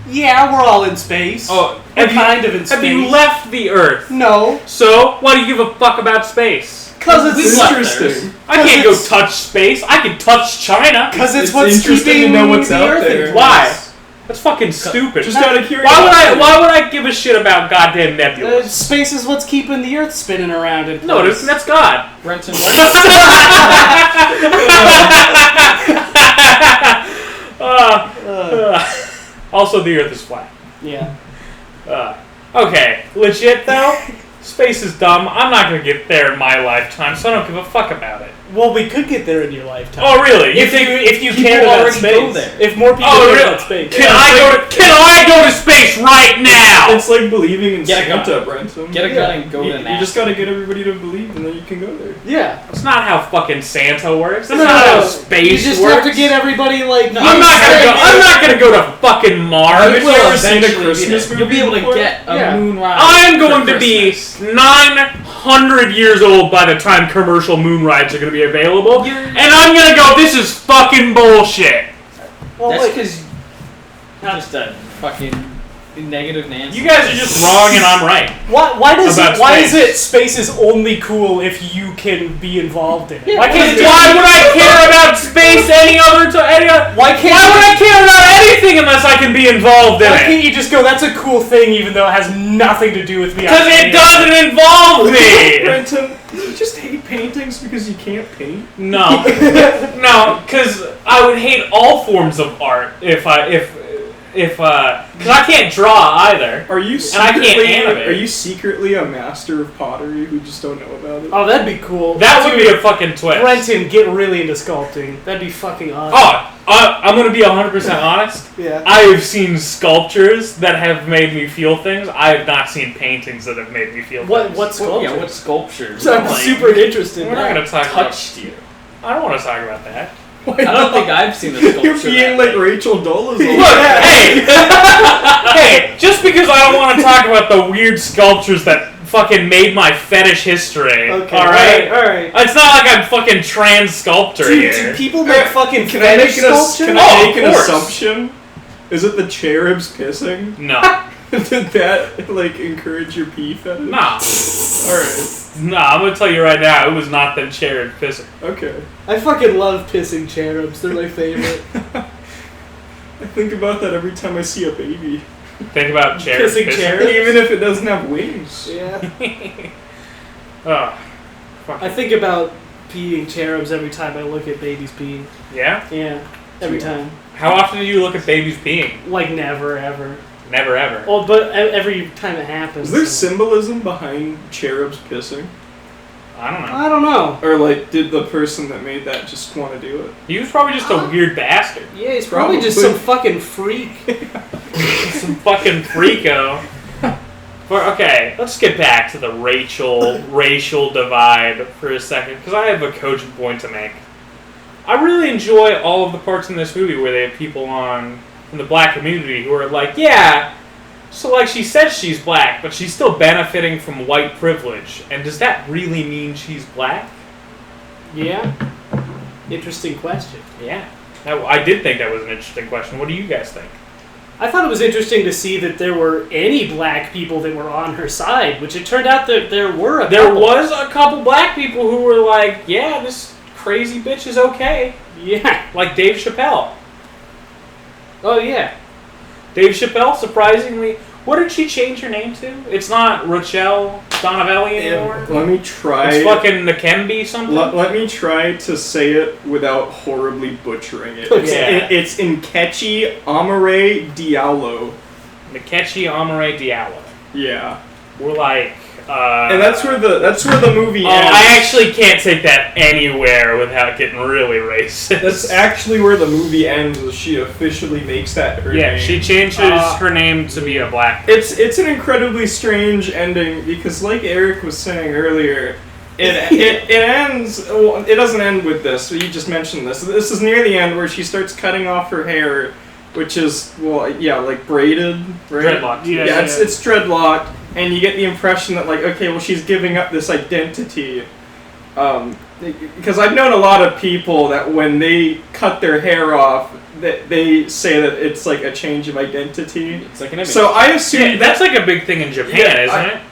[SPEAKER 2] Yeah, we're all in space.
[SPEAKER 3] Oh,
[SPEAKER 2] We're
[SPEAKER 3] have you-
[SPEAKER 2] kind of in space.
[SPEAKER 3] Have you left the Earth?
[SPEAKER 2] No,
[SPEAKER 3] So, why do you give a fuck about space?
[SPEAKER 2] because
[SPEAKER 4] We
[SPEAKER 2] it's
[SPEAKER 4] left
[SPEAKER 1] Interesting.
[SPEAKER 3] I can't go
[SPEAKER 2] 'Cause
[SPEAKER 3] touch space. I can touch China.
[SPEAKER 2] because it's
[SPEAKER 1] It's
[SPEAKER 2] what's
[SPEAKER 1] interesting
[SPEAKER 2] keeping
[SPEAKER 1] to know what's
[SPEAKER 2] the
[SPEAKER 1] out
[SPEAKER 2] Earth
[SPEAKER 1] there.
[SPEAKER 2] in
[SPEAKER 3] Why?
[SPEAKER 2] place.
[SPEAKER 3] That's fucking stupid.
[SPEAKER 1] Just out of curiosity.
[SPEAKER 3] Why would I give a shit about goddamn nebulas?
[SPEAKER 2] Space is what's keeping the Earth spinning around in place.
[SPEAKER 3] No, that's God.
[SPEAKER 4] Brenton,
[SPEAKER 3] Also, the Earth is flat.
[SPEAKER 2] Yeah.
[SPEAKER 3] Okay, legit though, space is dumb. I'm not gonna get there in my lifetime, so I don't give a fuck about it.
[SPEAKER 2] Well, we could get there in your lifetime.
[SPEAKER 3] Oh, really?
[SPEAKER 2] If you
[SPEAKER 4] people
[SPEAKER 2] cared about
[SPEAKER 4] already
[SPEAKER 2] space.
[SPEAKER 4] go there.
[SPEAKER 2] If more people
[SPEAKER 3] Oh,
[SPEAKER 2] cared
[SPEAKER 3] really?
[SPEAKER 2] about space.
[SPEAKER 3] Can I go to space right now?
[SPEAKER 1] It's like believing in
[SPEAKER 4] Get a gun.
[SPEAKER 1] Santa, Brenton.
[SPEAKER 4] get a gun and go
[SPEAKER 1] You,
[SPEAKER 4] to
[SPEAKER 1] you
[SPEAKER 4] NASA.
[SPEAKER 1] just gotta get everybody to believe, and then you can go there.
[SPEAKER 2] Yeah.
[SPEAKER 3] That's not how fucking Santa works. That's
[SPEAKER 2] No,
[SPEAKER 3] not how
[SPEAKER 2] you
[SPEAKER 3] space
[SPEAKER 2] just
[SPEAKER 3] works.
[SPEAKER 2] have to get everybody like.
[SPEAKER 4] No,
[SPEAKER 3] I'm not gonna go to fucking Mars.
[SPEAKER 1] Have you ever seen a
[SPEAKER 4] eventually
[SPEAKER 1] Christmas
[SPEAKER 4] be there.
[SPEAKER 1] movie
[SPEAKER 4] You'll be able to
[SPEAKER 1] before?
[SPEAKER 4] get a
[SPEAKER 2] Yeah.
[SPEAKER 4] moon ride.
[SPEAKER 3] I'm going
[SPEAKER 4] for
[SPEAKER 3] to be
[SPEAKER 4] Christmas.
[SPEAKER 3] 900 years old by the time commercial moon rides are going to be available. And I'm going to go, this is fucking bullshit.
[SPEAKER 2] Well,
[SPEAKER 4] That's
[SPEAKER 2] like,
[SPEAKER 4] because you're just a fucking negative Nancy.
[SPEAKER 3] You guys are just wrong and I'm right.
[SPEAKER 2] why
[SPEAKER 3] About
[SPEAKER 2] is
[SPEAKER 3] space.
[SPEAKER 2] it space is only cool if you can be involved in it?
[SPEAKER 4] Yeah,
[SPEAKER 2] Why can't it
[SPEAKER 3] Why would I care about space any other time?
[SPEAKER 2] Why can't
[SPEAKER 3] Why would I care about anything unless I can be involved in
[SPEAKER 2] Why
[SPEAKER 3] it?
[SPEAKER 2] can't you just go? That's a cool thing, even though it has nothing to do with me.
[SPEAKER 3] Because it doesn't involve me.
[SPEAKER 1] Brenton, you just hate paintings because you can't paint?
[SPEAKER 3] No, no, because I would hate all forms of art if because I can't draw either.
[SPEAKER 1] Are you
[SPEAKER 3] And I can't
[SPEAKER 1] secretly,
[SPEAKER 3] animate.
[SPEAKER 1] are you secretly a master of pottery who just don't know about it?
[SPEAKER 2] Oh, that'd be cool.
[SPEAKER 3] That would be a fucking twist.
[SPEAKER 2] Brenton, get really into sculpting. That'd be fucking awesome.
[SPEAKER 3] Oh, I'm gonna be 100% honest.
[SPEAKER 2] Yeah.
[SPEAKER 3] I have seen sculptures that have made me feel things. I have not seen paintings that have made me feel things.
[SPEAKER 2] What sculpture?
[SPEAKER 4] Yeah, what sculptures?
[SPEAKER 2] I'm
[SPEAKER 4] Like,
[SPEAKER 2] super interested.
[SPEAKER 3] We're not
[SPEAKER 2] now.
[SPEAKER 3] gonna talk
[SPEAKER 4] touched you.
[SPEAKER 3] about. I don't want to talk about that.
[SPEAKER 4] I don't think I've seen a sculpture.
[SPEAKER 1] You're being
[SPEAKER 4] that
[SPEAKER 1] like
[SPEAKER 4] way.
[SPEAKER 1] Rachel Dolezal.
[SPEAKER 3] Look, hey, just because I don't want to talk about the weird sculptures that fucking made my fetish history.
[SPEAKER 2] Okay.
[SPEAKER 3] All right.
[SPEAKER 2] All right.
[SPEAKER 3] It's not like I'm fucking trans sculptor
[SPEAKER 2] Do
[SPEAKER 3] here.
[SPEAKER 2] people make fucking
[SPEAKER 1] Can I make
[SPEAKER 2] fetish
[SPEAKER 1] an,
[SPEAKER 2] sculpture?
[SPEAKER 1] can I
[SPEAKER 3] Oh,
[SPEAKER 1] make
[SPEAKER 3] of
[SPEAKER 1] an
[SPEAKER 3] course.
[SPEAKER 1] assumption? Is it the cherubs pissing?
[SPEAKER 3] No,
[SPEAKER 1] Did that like encourage your pee fetish?
[SPEAKER 3] nah,
[SPEAKER 1] Alright.
[SPEAKER 3] nah. I'm gonna tell you right now, it was not them cherub pissing.
[SPEAKER 1] Okay.
[SPEAKER 2] I fucking love pissing cherubs. They're my favorite.
[SPEAKER 1] I think about that every time I see a baby.
[SPEAKER 3] Think about cherub
[SPEAKER 2] Pissing
[SPEAKER 3] pissing.
[SPEAKER 2] cherub?
[SPEAKER 1] Even if it doesn't have wings.
[SPEAKER 2] Yeah.
[SPEAKER 3] Oh, fuck.
[SPEAKER 2] I think about peeing cherubs every time I look at babies peeing.
[SPEAKER 3] Yeah.
[SPEAKER 2] Yeah. Every time.
[SPEAKER 3] How often do you look at babies peeing?
[SPEAKER 2] Like never ever.
[SPEAKER 3] Never ever.
[SPEAKER 2] Well, but every time it happens.
[SPEAKER 1] Is there
[SPEAKER 2] so-
[SPEAKER 1] symbolism behind cherubs pissing?
[SPEAKER 3] I don't know.
[SPEAKER 2] I don't know.
[SPEAKER 1] Or, like, did the person that made that just want to do it?
[SPEAKER 3] He was probably just a weird bastard.
[SPEAKER 2] Yeah, he's probably just some fucking freak.
[SPEAKER 3] Some fucking freako. Okay, let's get back to the racial divide for a second, because I have a cogent point to make. I really enjoy all of the parts in this movie where they have people on from the black community who are like, yeah, so like she says she's black, but she's still benefiting from white privilege. And does that really mean she's black?
[SPEAKER 2] Yeah. Interesting question.
[SPEAKER 3] Yeah. I did think that was an interesting question. What do you guys think?
[SPEAKER 2] I thought it was interesting to see that there were any black people that were on her side, which it turned out that there were a
[SPEAKER 3] There
[SPEAKER 2] couple.
[SPEAKER 3] was a couple black people who were like, yeah, this crazy bitch is okay.
[SPEAKER 2] Yeah.
[SPEAKER 3] Like Dave Chappelle.
[SPEAKER 2] Oh, yeah.
[SPEAKER 3] Dave Chappelle, surprisingly, what did she change her name to? It's not Rochelle Donavelli anymore?
[SPEAKER 1] Let me try.
[SPEAKER 3] It's fucking Nakembe something?
[SPEAKER 1] Let me try to say it without horribly butchering it.
[SPEAKER 3] Yeah.
[SPEAKER 1] It's Nkechi Amare Diallo.
[SPEAKER 3] Nkechi Amare Diallo.
[SPEAKER 1] Yeah.
[SPEAKER 3] We're like,
[SPEAKER 1] And that's where the movie
[SPEAKER 3] oh,
[SPEAKER 1] ends.
[SPEAKER 3] I actually can't take that anywhere without getting really racist.
[SPEAKER 1] That's actually where the movie ends. Is she officially makes that her
[SPEAKER 3] yeah,
[SPEAKER 1] name.
[SPEAKER 3] she changes her name to be a black.
[SPEAKER 1] It's an incredibly strange ending because, like Eric was saying earlier, it ends. Well, it doesn't end with this. You just mentioned this. This is near the end where she starts cutting off her hair, which is like braided, right?
[SPEAKER 3] Dreadlocked.
[SPEAKER 2] Yeah.
[SPEAKER 1] It's dreadlocked, and you get the impression that like okay, well she's giving up this identity. Because I've known a lot of people that when they cut their hair off, that they say that it's like a change of identity.
[SPEAKER 4] It's like an image.
[SPEAKER 1] So I assume
[SPEAKER 3] Yeah, that's like a big thing in Japan,
[SPEAKER 1] Yeah,
[SPEAKER 3] isn't it?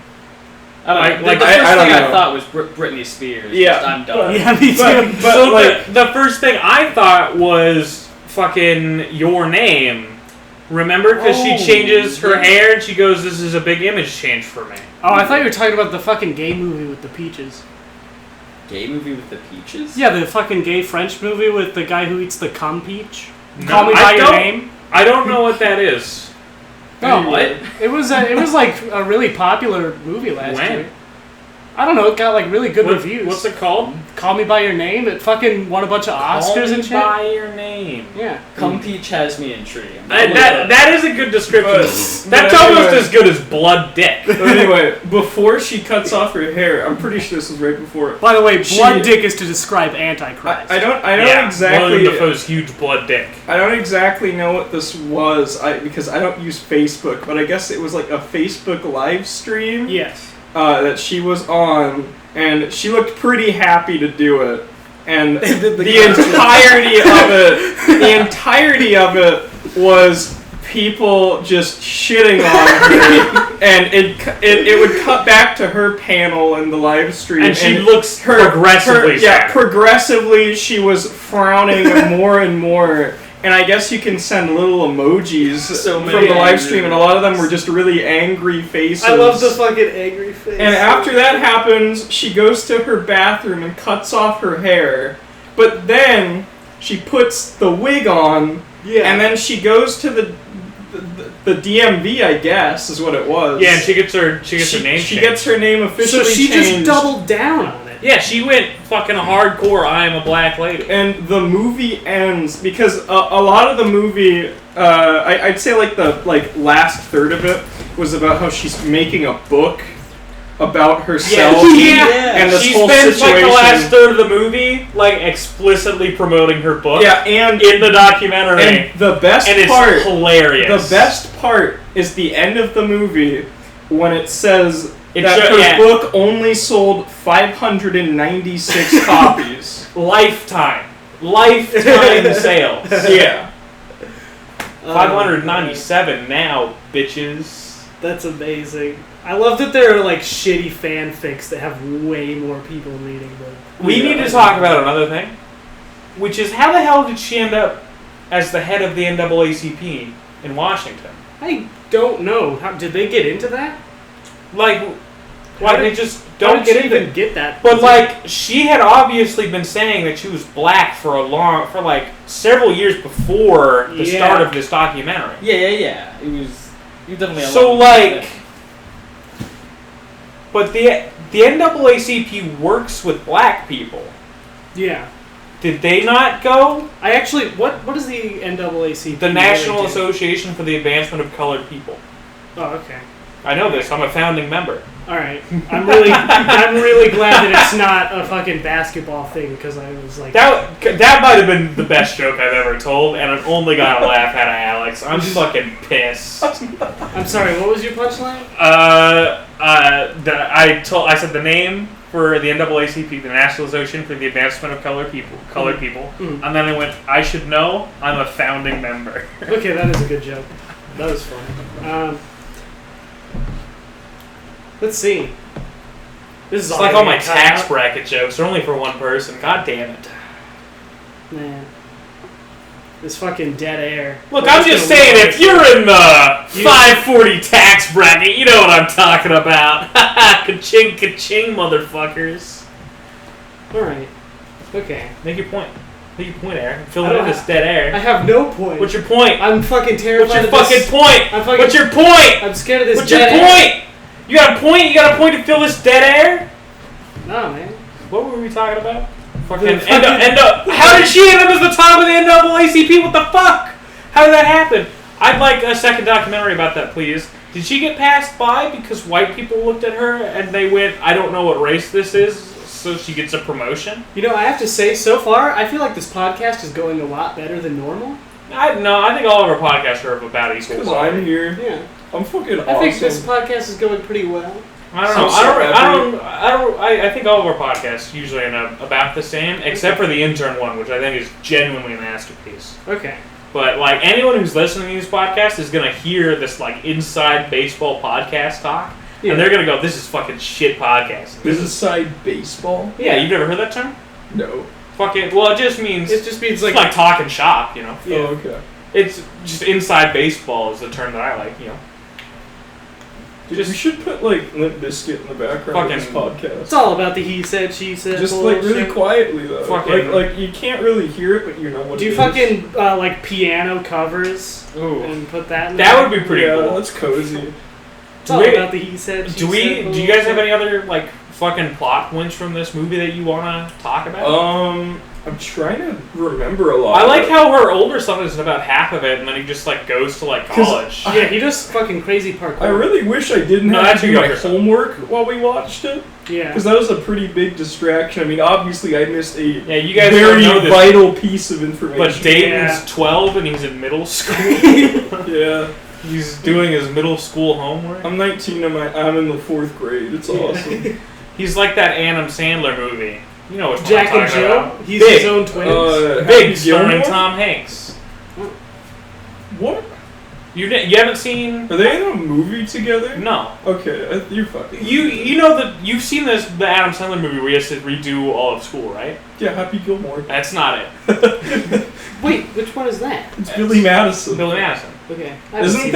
[SPEAKER 4] I don't know.
[SPEAKER 3] like,
[SPEAKER 4] the first
[SPEAKER 1] I don't
[SPEAKER 4] thing I
[SPEAKER 1] know.
[SPEAKER 4] thought was Britney Spears.
[SPEAKER 1] Yeah.
[SPEAKER 4] Just, I'm done.
[SPEAKER 2] Yeah, me too.
[SPEAKER 1] But
[SPEAKER 3] so
[SPEAKER 1] like,
[SPEAKER 3] the first thing I thought was fucking Your Name. Remember? Because she
[SPEAKER 4] Oh,
[SPEAKER 3] changes her
[SPEAKER 4] yeah.
[SPEAKER 3] hair and she goes, this is a big image change for me.
[SPEAKER 2] Oh, I thought you were talking about the fucking gay movie with the peaches.
[SPEAKER 4] Gay movie with the peaches?
[SPEAKER 2] Yeah, the fucking gay French movie with the guy who eats the cum peach.
[SPEAKER 3] No,
[SPEAKER 2] Call Me
[SPEAKER 3] I
[SPEAKER 2] by Your
[SPEAKER 3] don't-
[SPEAKER 2] Name.
[SPEAKER 3] I don't know what that is.
[SPEAKER 4] Oh, what?
[SPEAKER 2] It was like a really popular movie last
[SPEAKER 3] When?
[SPEAKER 2] year. I don't know. It got like really good
[SPEAKER 3] What-
[SPEAKER 2] reviews.
[SPEAKER 3] What's it called?
[SPEAKER 2] Call Me by Your Name. It fucking won a bunch of Oscars
[SPEAKER 3] Call
[SPEAKER 2] and
[SPEAKER 3] Me
[SPEAKER 2] shit.
[SPEAKER 3] by Your Name.
[SPEAKER 2] Yeah.
[SPEAKER 4] Cum peach has me intrigued.
[SPEAKER 3] That is a good description.
[SPEAKER 1] But
[SPEAKER 3] That's
[SPEAKER 1] anyway.
[SPEAKER 3] almost as good as blood dick.
[SPEAKER 1] But anyway, before she cuts off her hair, I'm pretty sure this was right before.
[SPEAKER 2] By the way,
[SPEAKER 1] She-
[SPEAKER 2] blood dick is to describe Antichrist.
[SPEAKER 1] I don't
[SPEAKER 3] Yeah,
[SPEAKER 1] exactly.
[SPEAKER 3] William Dafoe's huge blood dick.
[SPEAKER 1] I don't exactly know what this was. Because I don't use Facebook, but I guess it was like a Facebook live stream
[SPEAKER 2] Yes.
[SPEAKER 1] that she was on, and she looked pretty happy to do it. And the entirety of it was people just shitting on her, and it would cut back to her panel in the live stream,
[SPEAKER 3] And she looks progressively sad.
[SPEAKER 1] progressively she was frowning more and more. And I guess you can send little emojis
[SPEAKER 4] So
[SPEAKER 1] from
[SPEAKER 4] many
[SPEAKER 1] the live
[SPEAKER 4] angry
[SPEAKER 1] stream, and a lot of them were just really angry faces.
[SPEAKER 2] I love the fucking angry face.
[SPEAKER 1] And after that happens, she goes to her bathroom and cuts off her hair. But then she puts the wig on,
[SPEAKER 2] Yeah.
[SPEAKER 1] and then she goes to the DMV, I guess, is what it was.
[SPEAKER 3] Yeah, and she gets her name
[SPEAKER 1] She
[SPEAKER 3] changed.
[SPEAKER 1] gets her name officially
[SPEAKER 2] so she
[SPEAKER 1] changed.
[SPEAKER 2] just doubled down on it.
[SPEAKER 3] Yeah, she went fucking hardcore. I am a black lady.
[SPEAKER 1] And the movie ends because a lot of the movie, I'd say like the last third of it was about how she's making a book about herself and this
[SPEAKER 3] She
[SPEAKER 1] whole
[SPEAKER 3] spends
[SPEAKER 1] situation.
[SPEAKER 3] like the last third of the movie like explicitly promoting her book.
[SPEAKER 1] Yeah, and
[SPEAKER 3] in the documentary,
[SPEAKER 1] and the best
[SPEAKER 3] and it's
[SPEAKER 1] part,
[SPEAKER 3] hilarious.
[SPEAKER 1] the best part is the end of the movie when it says
[SPEAKER 3] It
[SPEAKER 1] that
[SPEAKER 3] show-
[SPEAKER 1] her
[SPEAKER 3] yeah.
[SPEAKER 1] book only sold 596 copies.
[SPEAKER 3] lifetime sales.
[SPEAKER 1] Yeah.
[SPEAKER 3] 597 now, bitches.
[SPEAKER 2] That's amazing. I love that there are like shitty fanfics that have way more people reading them.
[SPEAKER 3] We need to talk about another thing, which is how the hell did she end up as the head of the NAACP in Washington?
[SPEAKER 2] I don't know. How did they get into that?
[SPEAKER 3] Like, why
[SPEAKER 2] How
[SPEAKER 3] they
[SPEAKER 2] did-
[SPEAKER 3] just
[SPEAKER 2] How
[SPEAKER 3] don't
[SPEAKER 2] did
[SPEAKER 3] get
[SPEAKER 2] she
[SPEAKER 3] into
[SPEAKER 2] even get that?
[SPEAKER 3] But
[SPEAKER 2] position?
[SPEAKER 3] like, she had obviously been saying that she was black for several years before the
[SPEAKER 2] Yeah.
[SPEAKER 3] start of this documentary.
[SPEAKER 4] Yeah. It was You definitely.
[SPEAKER 3] So like, but the NAACP works with black people.
[SPEAKER 2] Yeah.
[SPEAKER 3] Did they not go?
[SPEAKER 2] I actually, what is the NAACP?
[SPEAKER 3] The National
[SPEAKER 2] really do?
[SPEAKER 3] Association for the Advancement of Colored People.
[SPEAKER 2] Oh, okay.
[SPEAKER 3] I know this. I'm a founding member.
[SPEAKER 2] All right. I'm really glad that it's not a fucking basketball thing because I was like
[SPEAKER 3] That might have been the best joke I've ever told, and it only got a laugh out of Alex. I'm fucking pissed.
[SPEAKER 2] I'm sorry. What was your punchline?
[SPEAKER 3] I said the name for the NAACP, the National Association for the Advancement of Colored People,
[SPEAKER 2] Mm.
[SPEAKER 3] and then I went, I should know, I'm a founding member.
[SPEAKER 2] Okay, that is a good joke. That was funny. Let's see. This is
[SPEAKER 3] It's like all my tax bracket jokes. They're only for one person. God damn it.
[SPEAKER 2] Man. This fucking dead air.
[SPEAKER 3] Look, I'm just saying, if you're in the 540 tax bracket, you know what I'm talking about. Ka-ching, ka-ching, motherfuckers.
[SPEAKER 2] Alright. Okay.
[SPEAKER 3] Make your point. Make your point, Aaron. Fill
[SPEAKER 2] I
[SPEAKER 3] in
[SPEAKER 2] don't
[SPEAKER 3] this dead air.
[SPEAKER 2] I have no point.
[SPEAKER 3] What's your point?
[SPEAKER 2] I'm fucking terrified
[SPEAKER 3] What's your
[SPEAKER 2] of this.
[SPEAKER 3] fucking point? What's your point?
[SPEAKER 2] I'm scared of this
[SPEAKER 3] What's your
[SPEAKER 2] dead air.
[SPEAKER 3] point? You got a point? You got a point to fill this dead air?
[SPEAKER 2] No, man.
[SPEAKER 3] What were we talking about? Fucking how did she end up as the top of the NAACP? What the fuck? How did that happen? I'd like a second documentary about that, please. Did she get passed by because white people looked at her and they went, I don't know what race this is, so she gets a promotion?
[SPEAKER 2] You know, I have to say, so far, I feel like this podcast is going a lot better than normal.
[SPEAKER 3] I think all of our podcasts are about equal.
[SPEAKER 1] Because I'm here.
[SPEAKER 2] Yeah.
[SPEAKER 1] I'm fucking awesome.
[SPEAKER 2] I think this podcast is going pretty well.
[SPEAKER 3] I think all of our podcasts usually end up about the same, except for the intern one, which I think is genuinely a masterpiece.
[SPEAKER 2] Okay.
[SPEAKER 3] But like anyone who's listening to these podcasts is gonna hear this like inside baseball podcast talk, and they're gonna go, "This is fucking shit podcasting."
[SPEAKER 1] Inside baseball?
[SPEAKER 3] Yeah, you've never heard that term?
[SPEAKER 1] No.
[SPEAKER 3] Fucking. Well, it just means like talking shop, you know.
[SPEAKER 2] Yeah.
[SPEAKER 1] Oh, okay.
[SPEAKER 3] It's just inside baseball is the term that I like, you know.
[SPEAKER 1] Dude, we should put like Limp Bizkit in the background of this podcast.
[SPEAKER 2] It's all about the he said, she said.
[SPEAKER 1] Just like really quietly though.
[SPEAKER 3] Fucking
[SPEAKER 1] like you can't really hear it, but you know what.
[SPEAKER 2] Do you fucking like piano covers?
[SPEAKER 3] Ooh.
[SPEAKER 2] And put that in
[SPEAKER 3] That
[SPEAKER 2] there?
[SPEAKER 3] would be pretty cool.
[SPEAKER 1] That's cozy.
[SPEAKER 2] It's all about the he said, she
[SPEAKER 3] Do
[SPEAKER 2] said.
[SPEAKER 3] you guys have any other like fucking plot points from this movie that you want to talk about?
[SPEAKER 1] I'm trying to remember a lot.
[SPEAKER 3] I like how her older son is in about half of it, and then he just like goes to like college.
[SPEAKER 2] Yeah, he does fucking crazy parkour.
[SPEAKER 1] I really wish I didn't have to do my homework while we watched it.
[SPEAKER 2] Yeah.
[SPEAKER 1] Because that was a pretty big distraction. I mean, obviously I missed a
[SPEAKER 3] you guys
[SPEAKER 1] very
[SPEAKER 3] don't know this,
[SPEAKER 1] vital piece of information.
[SPEAKER 3] But Dayton's 12 and he's in middle school.
[SPEAKER 1] Yeah.
[SPEAKER 3] He's doing his middle school homework.
[SPEAKER 1] I'm 19 and I'm in the 4th grade. It's awesome.
[SPEAKER 3] He's like that Adam Sandler movie. You know what
[SPEAKER 2] Jack
[SPEAKER 3] I'm
[SPEAKER 2] and
[SPEAKER 3] talking
[SPEAKER 2] Jill?
[SPEAKER 3] about.
[SPEAKER 2] He's
[SPEAKER 3] Big.
[SPEAKER 2] his own twins.
[SPEAKER 3] Big, starring Tom Hanks.
[SPEAKER 1] What?
[SPEAKER 3] You haven't seen?
[SPEAKER 1] Are they in a movie together?
[SPEAKER 3] No.
[SPEAKER 1] Okay, you're fucking.
[SPEAKER 3] You know that you've seen the Adam Sandler movie where he has to redo all of school, right?
[SPEAKER 1] Yeah, Happy Gilmore.
[SPEAKER 3] That's not it.
[SPEAKER 2] Wait, which one is that?
[SPEAKER 1] It's Billy Madison.
[SPEAKER 3] Billy Madison.
[SPEAKER 2] Okay.
[SPEAKER 1] Isn't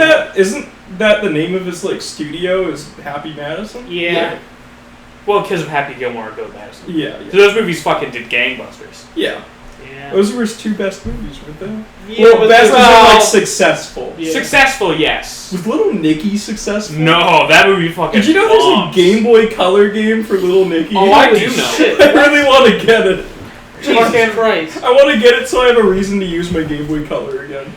[SPEAKER 1] that the name of his like studio? Is Happy Madison?
[SPEAKER 3] Yeah. Well, because of Happy Gilmore and Billy Madison.
[SPEAKER 1] Yeah.
[SPEAKER 3] So those movies fucking did gangbusters.
[SPEAKER 1] Yeah.
[SPEAKER 2] Yeah.
[SPEAKER 1] Those were his two best movies, weren't they?
[SPEAKER 2] Yeah,
[SPEAKER 1] well,
[SPEAKER 2] but
[SPEAKER 1] best is like successful.
[SPEAKER 2] Yeah.
[SPEAKER 3] Successful, yes.
[SPEAKER 1] Was Little Nicky successful?
[SPEAKER 3] No, that movie fucking.
[SPEAKER 1] Did you know there's a Game Boy Color game for Little Nicky?
[SPEAKER 3] Oh, I do know.
[SPEAKER 2] Shit.
[SPEAKER 1] I really want to get it.
[SPEAKER 2] Jesus Christ.
[SPEAKER 1] I want to get it so I have a reason to use my Game Boy Color again.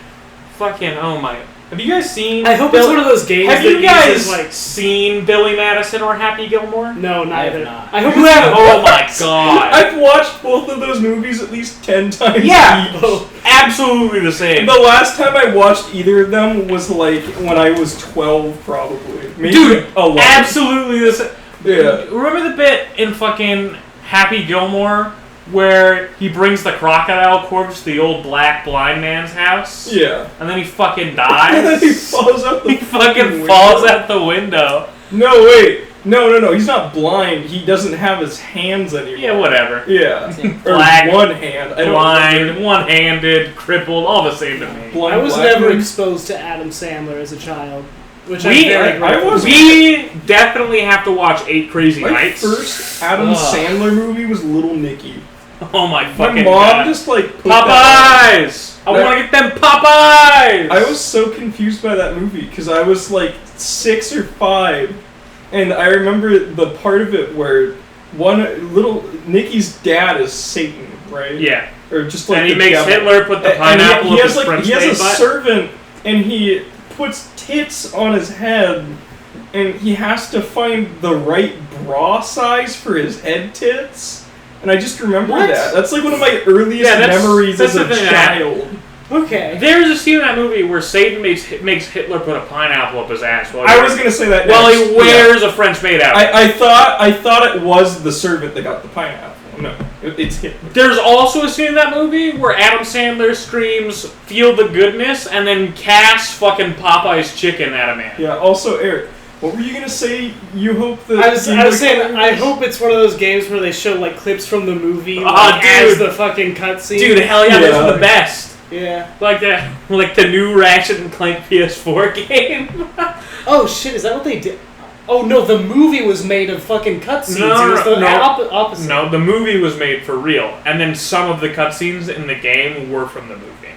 [SPEAKER 3] Fucking, oh my. Have you guys seen...
[SPEAKER 2] I hope it's one of those games
[SPEAKER 3] Have
[SPEAKER 2] that
[SPEAKER 3] you guys
[SPEAKER 2] uses,
[SPEAKER 3] seen Billy Madison or Happy Gilmore?
[SPEAKER 2] No, neither.
[SPEAKER 4] not.
[SPEAKER 2] I hope
[SPEAKER 3] You have... Oh my god.
[SPEAKER 1] I've watched both of those movies at least 10 times
[SPEAKER 3] Yeah.
[SPEAKER 1] each.
[SPEAKER 3] Absolutely the same.
[SPEAKER 1] The last time I watched either of them was like when I was 12 probably. Maybe
[SPEAKER 3] Dude,
[SPEAKER 1] 11.
[SPEAKER 3] absolutely the same.
[SPEAKER 1] Yeah.
[SPEAKER 3] Remember the bit in fucking Happy Gilmore where he brings the crocodile corpse to the old black blind man's house?
[SPEAKER 1] Yeah.
[SPEAKER 3] And then he fucking dies?
[SPEAKER 1] And then he falls out the
[SPEAKER 3] He fucking
[SPEAKER 1] window.
[SPEAKER 3] falls out the window.
[SPEAKER 1] No, wait. No. He's not blind. He doesn't have his hands anymore.
[SPEAKER 3] Yeah, whatever.
[SPEAKER 1] Yeah.
[SPEAKER 3] Black,
[SPEAKER 1] or one hand. I don't
[SPEAKER 3] Blind,
[SPEAKER 1] remember.
[SPEAKER 3] one-handed, crippled, all the same to me.
[SPEAKER 1] Blind
[SPEAKER 2] I was
[SPEAKER 1] black
[SPEAKER 2] never
[SPEAKER 1] man.
[SPEAKER 2] exposed to Adam Sandler as a child, which
[SPEAKER 3] We-
[SPEAKER 2] I'm very
[SPEAKER 1] I
[SPEAKER 2] grateful
[SPEAKER 1] was-
[SPEAKER 2] for.
[SPEAKER 3] We definitely have to watch 8 Crazy
[SPEAKER 1] My
[SPEAKER 3] Nights.
[SPEAKER 1] first Adam
[SPEAKER 3] Ugh.
[SPEAKER 1] Sandler movie was Little Nicky.
[SPEAKER 3] Oh my
[SPEAKER 1] My
[SPEAKER 3] fucking
[SPEAKER 1] mom
[SPEAKER 3] god.
[SPEAKER 1] just like put that
[SPEAKER 3] Popeyes! I want to get them Popeyes!
[SPEAKER 1] I was so confused by that movie because I was like 6 or 5, and I remember the part of it where Nicky's dad is Satan, right?
[SPEAKER 3] Yeah.
[SPEAKER 1] Or just like
[SPEAKER 3] and he
[SPEAKER 1] the
[SPEAKER 3] makes
[SPEAKER 1] devil.
[SPEAKER 3] Hitler put the pineapple
[SPEAKER 1] he
[SPEAKER 3] up
[SPEAKER 1] has
[SPEAKER 3] his French
[SPEAKER 1] he has a
[SPEAKER 3] maid butt.
[SPEAKER 1] servant, and he puts tits on his head, and he has to find the right bra size for his head tits. And I just remember that. That's like one of my earliest memories as a child.
[SPEAKER 2] Okay.
[SPEAKER 3] There's a scene in that movie where Satan makes Hitler put a pineapple up his ass.
[SPEAKER 1] I was gonna say that.
[SPEAKER 3] While he wears a French maid outfit.
[SPEAKER 1] I thought it was the servant that got the pineapple. No, it's Hitler.
[SPEAKER 3] There's also a scene in that movie where Adam Sandler screams, "Feel the goodness," and then casts fucking Popeye's chicken at a man.
[SPEAKER 1] Yeah. Also, Eric, what were you gonna say? You hope that
[SPEAKER 2] I was saying, I hope it's one of those games where they show like clips from the movie as the fucking cutscene.
[SPEAKER 3] Dude, hell yeah, those are the best.
[SPEAKER 2] Yeah.
[SPEAKER 3] Like the new Ratchet and Clank PS4 game.
[SPEAKER 2] Oh shit, is that what they did? Oh no, the movie was made of fucking cutscenes. It was the opposite.
[SPEAKER 3] No, the movie was made for real, and then some of the cutscenes in the game were from the movie.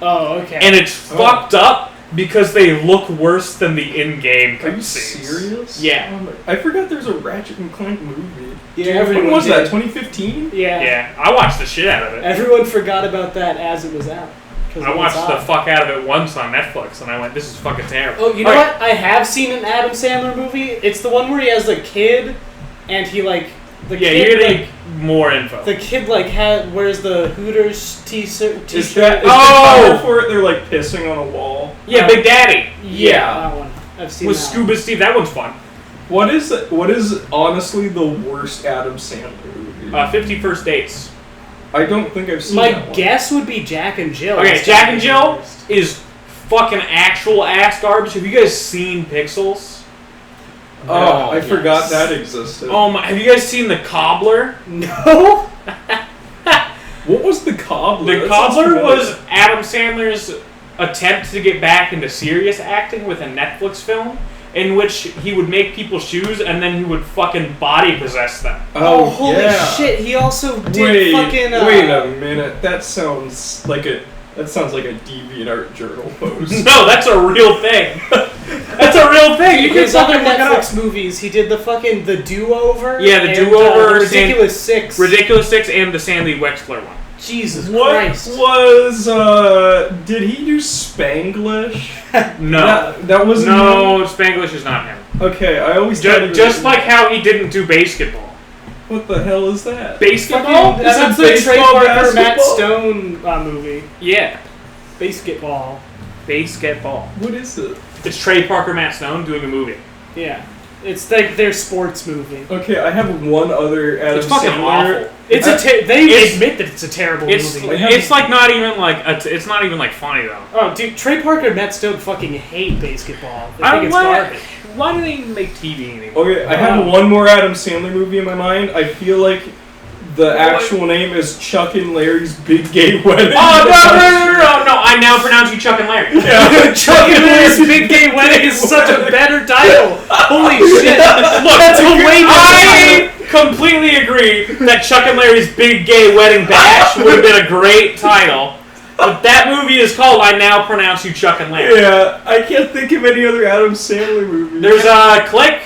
[SPEAKER 2] Oh, okay.
[SPEAKER 3] And it's fucked up because they look worse than the in-game cutscenes.
[SPEAKER 1] Are you serious?
[SPEAKER 3] Yeah.
[SPEAKER 1] I forgot there's a Ratchet and Clank movie.
[SPEAKER 2] Yeah,
[SPEAKER 1] when was that? 2015?
[SPEAKER 2] Yeah.
[SPEAKER 3] Yeah, I watched the shit out of it.
[SPEAKER 2] Everyone forgot about that as it was out.
[SPEAKER 3] I watched the fuck out of it once on Netflix, and I went, "This is fucking terrible."
[SPEAKER 2] Oh, you know what? I have seen an Adam Sandler movie. It's the one where he has a kid, and he like
[SPEAKER 3] you're gonna need more info.
[SPEAKER 2] The kid like wears the Hooters t-shirt.
[SPEAKER 1] Is the cover for it? They're like pissing on a wall.
[SPEAKER 3] Yeah, Big Daddy.
[SPEAKER 2] Yeah, that one. I've seen
[SPEAKER 3] with
[SPEAKER 2] that
[SPEAKER 3] Scuba
[SPEAKER 2] one.
[SPEAKER 3] Steve. That one's fun.
[SPEAKER 1] What is honestly the worst Adam Sandler movie?
[SPEAKER 3] 50 First Dates.
[SPEAKER 1] I don't think I've seen
[SPEAKER 2] My
[SPEAKER 1] that one.
[SPEAKER 2] guess would be Jack and Jill.
[SPEAKER 3] Okay, Jack and Jill is fucking actual ass garbage. Have you guys seen Pixels?
[SPEAKER 1] Oh, I forgot that existed.
[SPEAKER 3] Oh my! Have you guys seen The Cobbler?
[SPEAKER 2] No.
[SPEAKER 1] What was The Cobbler?
[SPEAKER 3] The Cobbler was Adam Sandler's attempt to get back into serious acting with a Netflix film, in which he would make people shoes and then he would fucking body possess them.
[SPEAKER 2] Oh, holy shit! He also did
[SPEAKER 1] wait a minute. That sounds like a DeviantArt journal post.
[SPEAKER 3] No, that's a real thing. That's a real thing. You can
[SPEAKER 2] His other
[SPEAKER 3] fucking look it up.
[SPEAKER 2] Netflix movies, he did the Do-Over.
[SPEAKER 3] Yeah, the Do-Over,
[SPEAKER 2] Ridiculous Six.
[SPEAKER 3] Ridiculous Six, and the Sandy Wexler one.
[SPEAKER 2] Jesus
[SPEAKER 1] Christ. What was did he do Spanglish?
[SPEAKER 3] No.
[SPEAKER 1] That was
[SPEAKER 3] Spanglish is not him.
[SPEAKER 1] Okay, I always
[SPEAKER 3] just like how he didn't do basketball.
[SPEAKER 1] What the hell is that?
[SPEAKER 3] Basketball?
[SPEAKER 2] That's the Trey Parker Matt Stone movie.
[SPEAKER 3] Yeah.
[SPEAKER 2] Basketball.
[SPEAKER 1] What is it?
[SPEAKER 3] It's Trey Parker Matt Stone doing a movie.
[SPEAKER 2] Yeah. It's like their sports movie.
[SPEAKER 1] Okay, I have one other Adam
[SPEAKER 3] It's fucking
[SPEAKER 1] Sandler.
[SPEAKER 3] awful.
[SPEAKER 2] They admit that it's a terrible movie.
[SPEAKER 3] It's like not even like it's not even like funny though.
[SPEAKER 2] Oh, dude, Trey Parker and Matt Stone fucking hate basketball. They think it's garbage.
[SPEAKER 3] Why do they even make TV anymore?
[SPEAKER 1] Okay, I have one more Adam Sandler movie in my mind. I feel like the actual name is Chuck and Larry's Big Gay Wedding.
[SPEAKER 3] Oh, no, I now pronounce you Chuck and Larry.
[SPEAKER 1] Yeah.
[SPEAKER 2] Chuck and Larry's Big Gay Wedding is such a better title. Holy shit.
[SPEAKER 3] Look,
[SPEAKER 2] that's a way better
[SPEAKER 3] title. Completely agree that Chuck and Larry's Big Gay Wedding Bash would have been a great title. But that movie is called I Now Pronounce You Chuck and Larry.
[SPEAKER 1] Yeah, I can't think of any other Adam Sandler movies.
[SPEAKER 3] There's Click.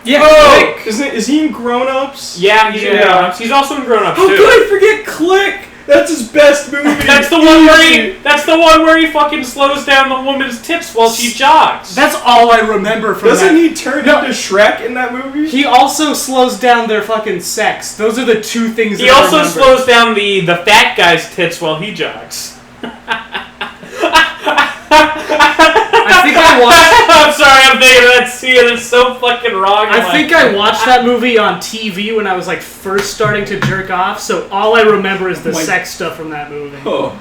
[SPEAKER 1] Yeah, Click. Is he in Grown Ups?
[SPEAKER 3] Yeah, he's in Grown Ups. He's also in Grown Ups
[SPEAKER 1] How
[SPEAKER 3] too.
[SPEAKER 1] could I forget Click? That's his best movie.
[SPEAKER 3] That's the one where he fucking slows down the woman's tits while she jogs.
[SPEAKER 2] That's all I remember from
[SPEAKER 1] Doesn't he turn into Shrek in that movie?
[SPEAKER 2] He also slows down their fucking sex. Those are the two things
[SPEAKER 3] He also slows down the fat guy's tits while he jogs.
[SPEAKER 2] I think I watched...
[SPEAKER 3] I'm sorry, I'm thinking of that scene. It's so fucking wrong.
[SPEAKER 2] I think I watched that movie on TV when I was like first starting to jerk off, so all I remember is the sex stuff from that movie.
[SPEAKER 1] Oh.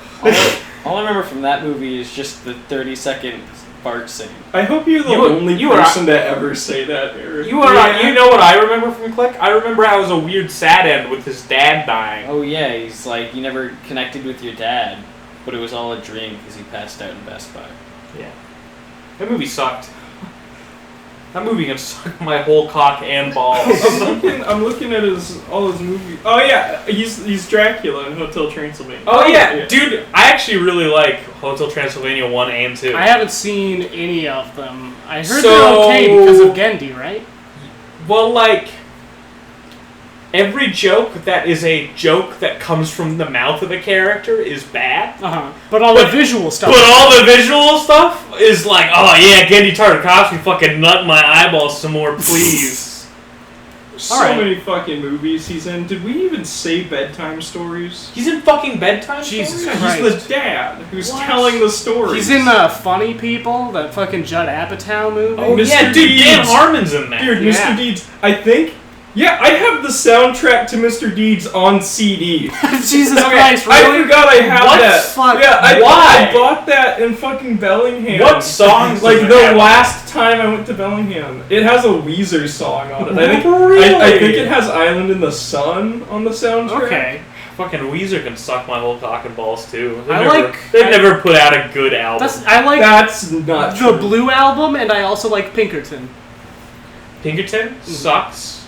[SPEAKER 4] All I remember from that movie is just the 30-second fart scene.
[SPEAKER 1] I hope you're the only person to ever say that, Eric.
[SPEAKER 3] You know what I remember from Click? I remember how it was a weird sad end with his dad dying.
[SPEAKER 4] Oh yeah, he's like, you never connected with your dad, but it was all a dream because he passed out in Best Buy.
[SPEAKER 3] Yeah. That movie sucked. That movie can suck my whole cock and balls.
[SPEAKER 1] I'm looking at all his movies. Oh yeah, he's Dracula in Hotel Transylvania.
[SPEAKER 3] Oh yeah, dude, I actually really like Hotel Transylvania 1 and 2.
[SPEAKER 2] I haven't seen any of them. I heard they're okay because of Gendy, right?
[SPEAKER 3] Well, like, every joke that is a joke that comes from the mouth of a character is bad.
[SPEAKER 2] But all the visual stuff.
[SPEAKER 3] But all the visual stuff is like, oh yeah, Gendy Tartakovsky fucking nut my eyeballs some more, please.
[SPEAKER 1] So many fucking movies he's in. Did we even say bedtime stories?
[SPEAKER 3] He's in fucking bedtime
[SPEAKER 2] Jesus
[SPEAKER 3] stories?
[SPEAKER 2] Christ.
[SPEAKER 1] He's the dad who's telling the stories.
[SPEAKER 2] He's in Funny People, that fucking Judd Apatow movie.
[SPEAKER 3] Oh
[SPEAKER 1] Mr.
[SPEAKER 3] yeah, dude,
[SPEAKER 1] Deeds.
[SPEAKER 3] Dan Harmon's in that.
[SPEAKER 1] Dude, Mr. Deeds, I think... Yeah, I have the soundtrack to Mr. Deeds on CD.
[SPEAKER 2] Jesus Christ, really?
[SPEAKER 1] I forgot I have
[SPEAKER 3] What?
[SPEAKER 1] that.
[SPEAKER 2] Fuck.
[SPEAKER 1] Yeah,
[SPEAKER 3] Why?
[SPEAKER 1] I bought that in fucking Bellingham.
[SPEAKER 3] What songs?
[SPEAKER 1] Like
[SPEAKER 3] does it
[SPEAKER 1] the
[SPEAKER 3] have?
[SPEAKER 1] last time I went to Bellingham. It has a Weezer song on it. I think,
[SPEAKER 3] Really?
[SPEAKER 1] I think it has Island in the Sun on the soundtrack.
[SPEAKER 2] Okay.
[SPEAKER 3] Fucking Weezer can suck my whole cock and balls too.
[SPEAKER 2] They've
[SPEAKER 3] They've never put out a good album.
[SPEAKER 2] I like
[SPEAKER 1] That's not
[SPEAKER 2] the
[SPEAKER 1] true.
[SPEAKER 2] Blue Album, and I also like Pinkerton.
[SPEAKER 3] Pinkerton sucks.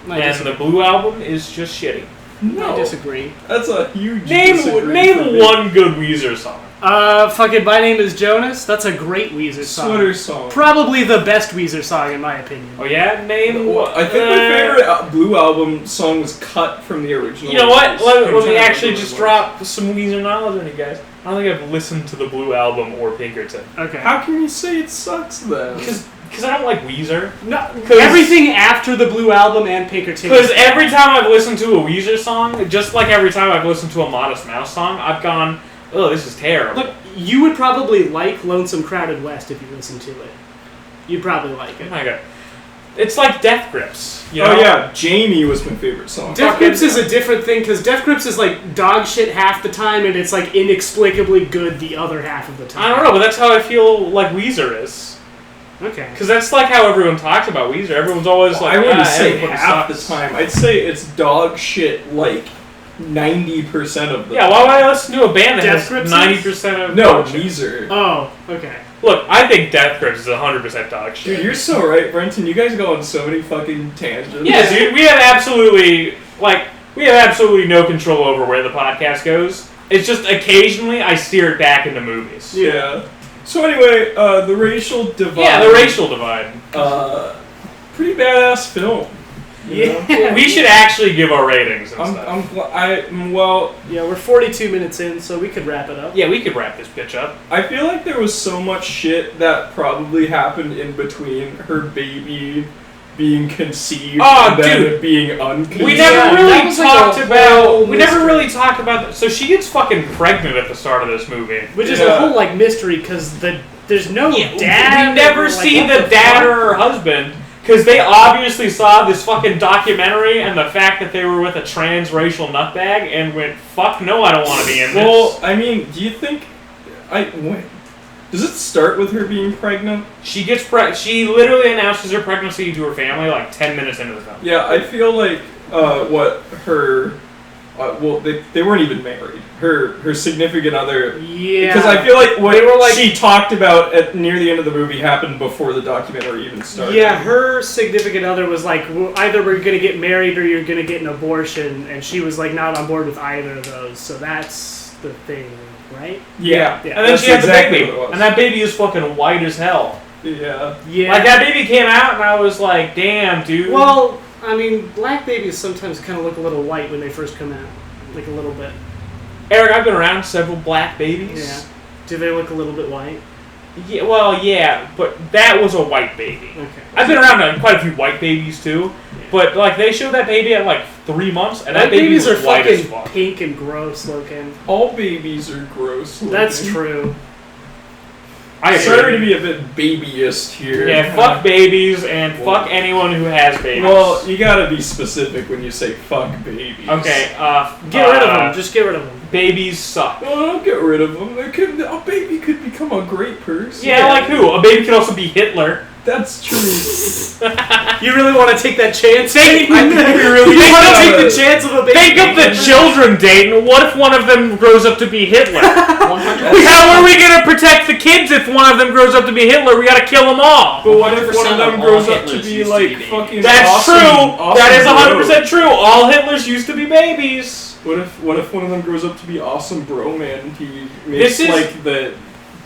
[SPEAKER 2] I
[SPEAKER 3] And
[SPEAKER 2] disagree.
[SPEAKER 3] the Blue Album is just shitty.
[SPEAKER 1] No,
[SPEAKER 2] I disagree.
[SPEAKER 1] that's a huge disagree for
[SPEAKER 3] Name
[SPEAKER 1] me.
[SPEAKER 3] one good Weezer song.
[SPEAKER 2] Fucking My Name is Jonas. That's a great Weezer song.
[SPEAKER 1] Sweater song.
[SPEAKER 2] Probably the best Weezer song in my opinion.
[SPEAKER 3] Oh yeah, name.
[SPEAKER 1] I think my favorite Blue Album song was cut from the original.
[SPEAKER 3] You know what? Let me
[SPEAKER 1] I'm
[SPEAKER 3] actually
[SPEAKER 1] trying to
[SPEAKER 3] just
[SPEAKER 1] remember
[SPEAKER 3] drop some Weezer knowledge on you guys. I don't think I've listened to the Blue Album or Pinkerton.
[SPEAKER 2] Okay.
[SPEAKER 1] How can you say it sucks then?
[SPEAKER 3] Because I don't like Weezer.
[SPEAKER 2] No, everything after the Blue Album and Pinkerton.
[SPEAKER 3] Because every time I've listened to a Weezer song, just like every time I've listened to a Modest Mouse song, I've gone, oh, this is terrible.
[SPEAKER 2] Look, you would probably like Lonesome Crowded West if you listened to it. You'd probably like
[SPEAKER 3] Oh
[SPEAKER 2] it.
[SPEAKER 3] my god. It's like Death Grips. You know?
[SPEAKER 1] Oh yeah, Jamie was my favorite song.
[SPEAKER 2] Death Grips is a different thing because Death Grips is like dog shit half the time and it's like inexplicably good the other half of the time.
[SPEAKER 3] I don't know, but that's how I feel like Weezer is.
[SPEAKER 2] Okay.
[SPEAKER 3] Because that's like how everyone talks about Weezer. Everyone's always like,
[SPEAKER 1] I wouldn't say
[SPEAKER 3] everybody
[SPEAKER 1] half
[SPEAKER 3] sucks."
[SPEAKER 1] the time. I'd say it's dog shit like 90% of the
[SPEAKER 3] Yeah, why would I listen to a band that
[SPEAKER 2] Death
[SPEAKER 3] has
[SPEAKER 2] Grips
[SPEAKER 3] 90% of
[SPEAKER 1] No,
[SPEAKER 3] dog shit?
[SPEAKER 1] Weezer.
[SPEAKER 2] Oh, okay.
[SPEAKER 3] Look, I think Death Grips is 100% dog shit.
[SPEAKER 1] Dude, you're so right, Brenton. You guys go on so many fucking tangents.
[SPEAKER 3] Yeah, dude, we have absolutely no control over where the podcast goes. It's just occasionally I steer it back into movies.
[SPEAKER 1] Yeah. So anyway, the racial divide.
[SPEAKER 3] Yeah, the racial divide.
[SPEAKER 1] Pretty badass film. you know?
[SPEAKER 2] Yeah.
[SPEAKER 3] We should actually give our ratings and stuff.
[SPEAKER 1] Well,
[SPEAKER 2] Yeah, we're 42 minutes in, so we could wrap it up.
[SPEAKER 3] Yeah, we could wrap this bitch up.
[SPEAKER 1] I feel like there was so much shit that probably happened in between her baby being conceived
[SPEAKER 3] Oh,
[SPEAKER 1] and then
[SPEAKER 3] dude.
[SPEAKER 1] it being unconceived.
[SPEAKER 3] We never
[SPEAKER 2] that
[SPEAKER 3] really
[SPEAKER 2] was like
[SPEAKER 3] talked
[SPEAKER 2] a
[SPEAKER 3] about.
[SPEAKER 2] whole
[SPEAKER 3] We never
[SPEAKER 2] mystery.
[SPEAKER 3] really talked about. So she gets fucking pregnant at the start of this movie.
[SPEAKER 2] Which is
[SPEAKER 1] Yeah.
[SPEAKER 2] a whole like mystery because there's no dad.
[SPEAKER 3] We never
[SPEAKER 2] or,
[SPEAKER 3] see
[SPEAKER 2] what
[SPEAKER 3] the dad
[SPEAKER 2] fuck?
[SPEAKER 3] or her husband because they obviously saw this fucking documentary and the fact that they were with a transracial nutbag and went, "Fuck no, I don't want to be in this."
[SPEAKER 1] Well, I mean, do you think... Does it start with her being pregnant?
[SPEAKER 3] She gets She literally announces her pregnancy to her family like 10 minutes into the film.
[SPEAKER 1] Yeah, I feel like they weren't even married. Her significant other...
[SPEAKER 2] Yeah.
[SPEAKER 1] Because I feel like what
[SPEAKER 3] They were like-
[SPEAKER 1] she talked about near the end of the movie happened before the documentary even started.
[SPEAKER 2] Yeah, her significant other was like, either we're going to get married or you're going to get an abortion, and she was like not on board with either of those. So that's the thing, right?
[SPEAKER 1] Yeah.
[SPEAKER 2] Yeah.
[SPEAKER 3] And then
[SPEAKER 1] That's
[SPEAKER 3] she had
[SPEAKER 1] exactly
[SPEAKER 3] the baby,
[SPEAKER 1] what it was.
[SPEAKER 3] and that baby is fucking white as hell.
[SPEAKER 1] Yeah.
[SPEAKER 2] Yeah.
[SPEAKER 3] Like that baby came out, and I was like, "Damn, dude."
[SPEAKER 2] Well, I mean, black babies sometimes kind of look a little white when they first come out, like a little bit.
[SPEAKER 3] Eric, I've been around several black babies.
[SPEAKER 2] Yeah. Do they look a little bit white?
[SPEAKER 3] Yeah, well, yeah, but that was a white baby.
[SPEAKER 2] Okay.
[SPEAKER 3] I've been around quite a few white babies too, but like they showed that baby at like 3 months, and that
[SPEAKER 2] White
[SPEAKER 3] baby
[SPEAKER 2] babies
[SPEAKER 3] was
[SPEAKER 2] are
[SPEAKER 3] white as
[SPEAKER 2] fucking
[SPEAKER 3] fuck.
[SPEAKER 2] pink and gross looking.
[SPEAKER 1] All babies are gross.
[SPEAKER 2] That's
[SPEAKER 1] looking.
[SPEAKER 2] true.
[SPEAKER 3] I
[SPEAKER 1] Sorry to
[SPEAKER 3] agree.
[SPEAKER 1] be a bit babyist here.
[SPEAKER 3] Yeah, fuck babies and fuck anyone who has babies.
[SPEAKER 1] Well, you gotta be specific when you say fuck babies.
[SPEAKER 3] okay,
[SPEAKER 2] Get rid of them. Just get rid of them.
[SPEAKER 3] babies suck.
[SPEAKER 1] No, don't get rid of them. A baby could become a great person.
[SPEAKER 3] Yeah, like who? A baby could also be Hitler.
[SPEAKER 1] That's true.
[SPEAKER 2] You really want to take that chance?
[SPEAKER 3] Think-
[SPEAKER 2] I think we really
[SPEAKER 3] think
[SPEAKER 2] want to
[SPEAKER 3] of
[SPEAKER 2] take the
[SPEAKER 1] it.
[SPEAKER 2] chance of a baby.
[SPEAKER 3] Think of the children, Dayton. What if one of them grows up to be Hitler?
[SPEAKER 4] 100%.
[SPEAKER 3] How are we gonna protect the kids if one of them grows up to be Hitler? We gotta kill them all.
[SPEAKER 1] But what if one of
[SPEAKER 4] 100%
[SPEAKER 1] them
[SPEAKER 4] of
[SPEAKER 1] grows
[SPEAKER 4] all
[SPEAKER 1] up to
[SPEAKER 4] Hitlers
[SPEAKER 1] be
[SPEAKER 4] used to
[SPEAKER 1] like
[SPEAKER 4] be babies.
[SPEAKER 1] fucking
[SPEAKER 3] That's
[SPEAKER 1] awesome,
[SPEAKER 3] true.
[SPEAKER 1] awesome
[SPEAKER 3] That is
[SPEAKER 1] bro?
[SPEAKER 3] 100% true. All Hitlers used to be babies.
[SPEAKER 1] What if one of them grows up to be awesome bro man and he
[SPEAKER 3] This
[SPEAKER 1] makes
[SPEAKER 3] is-
[SPEAKER 1] like the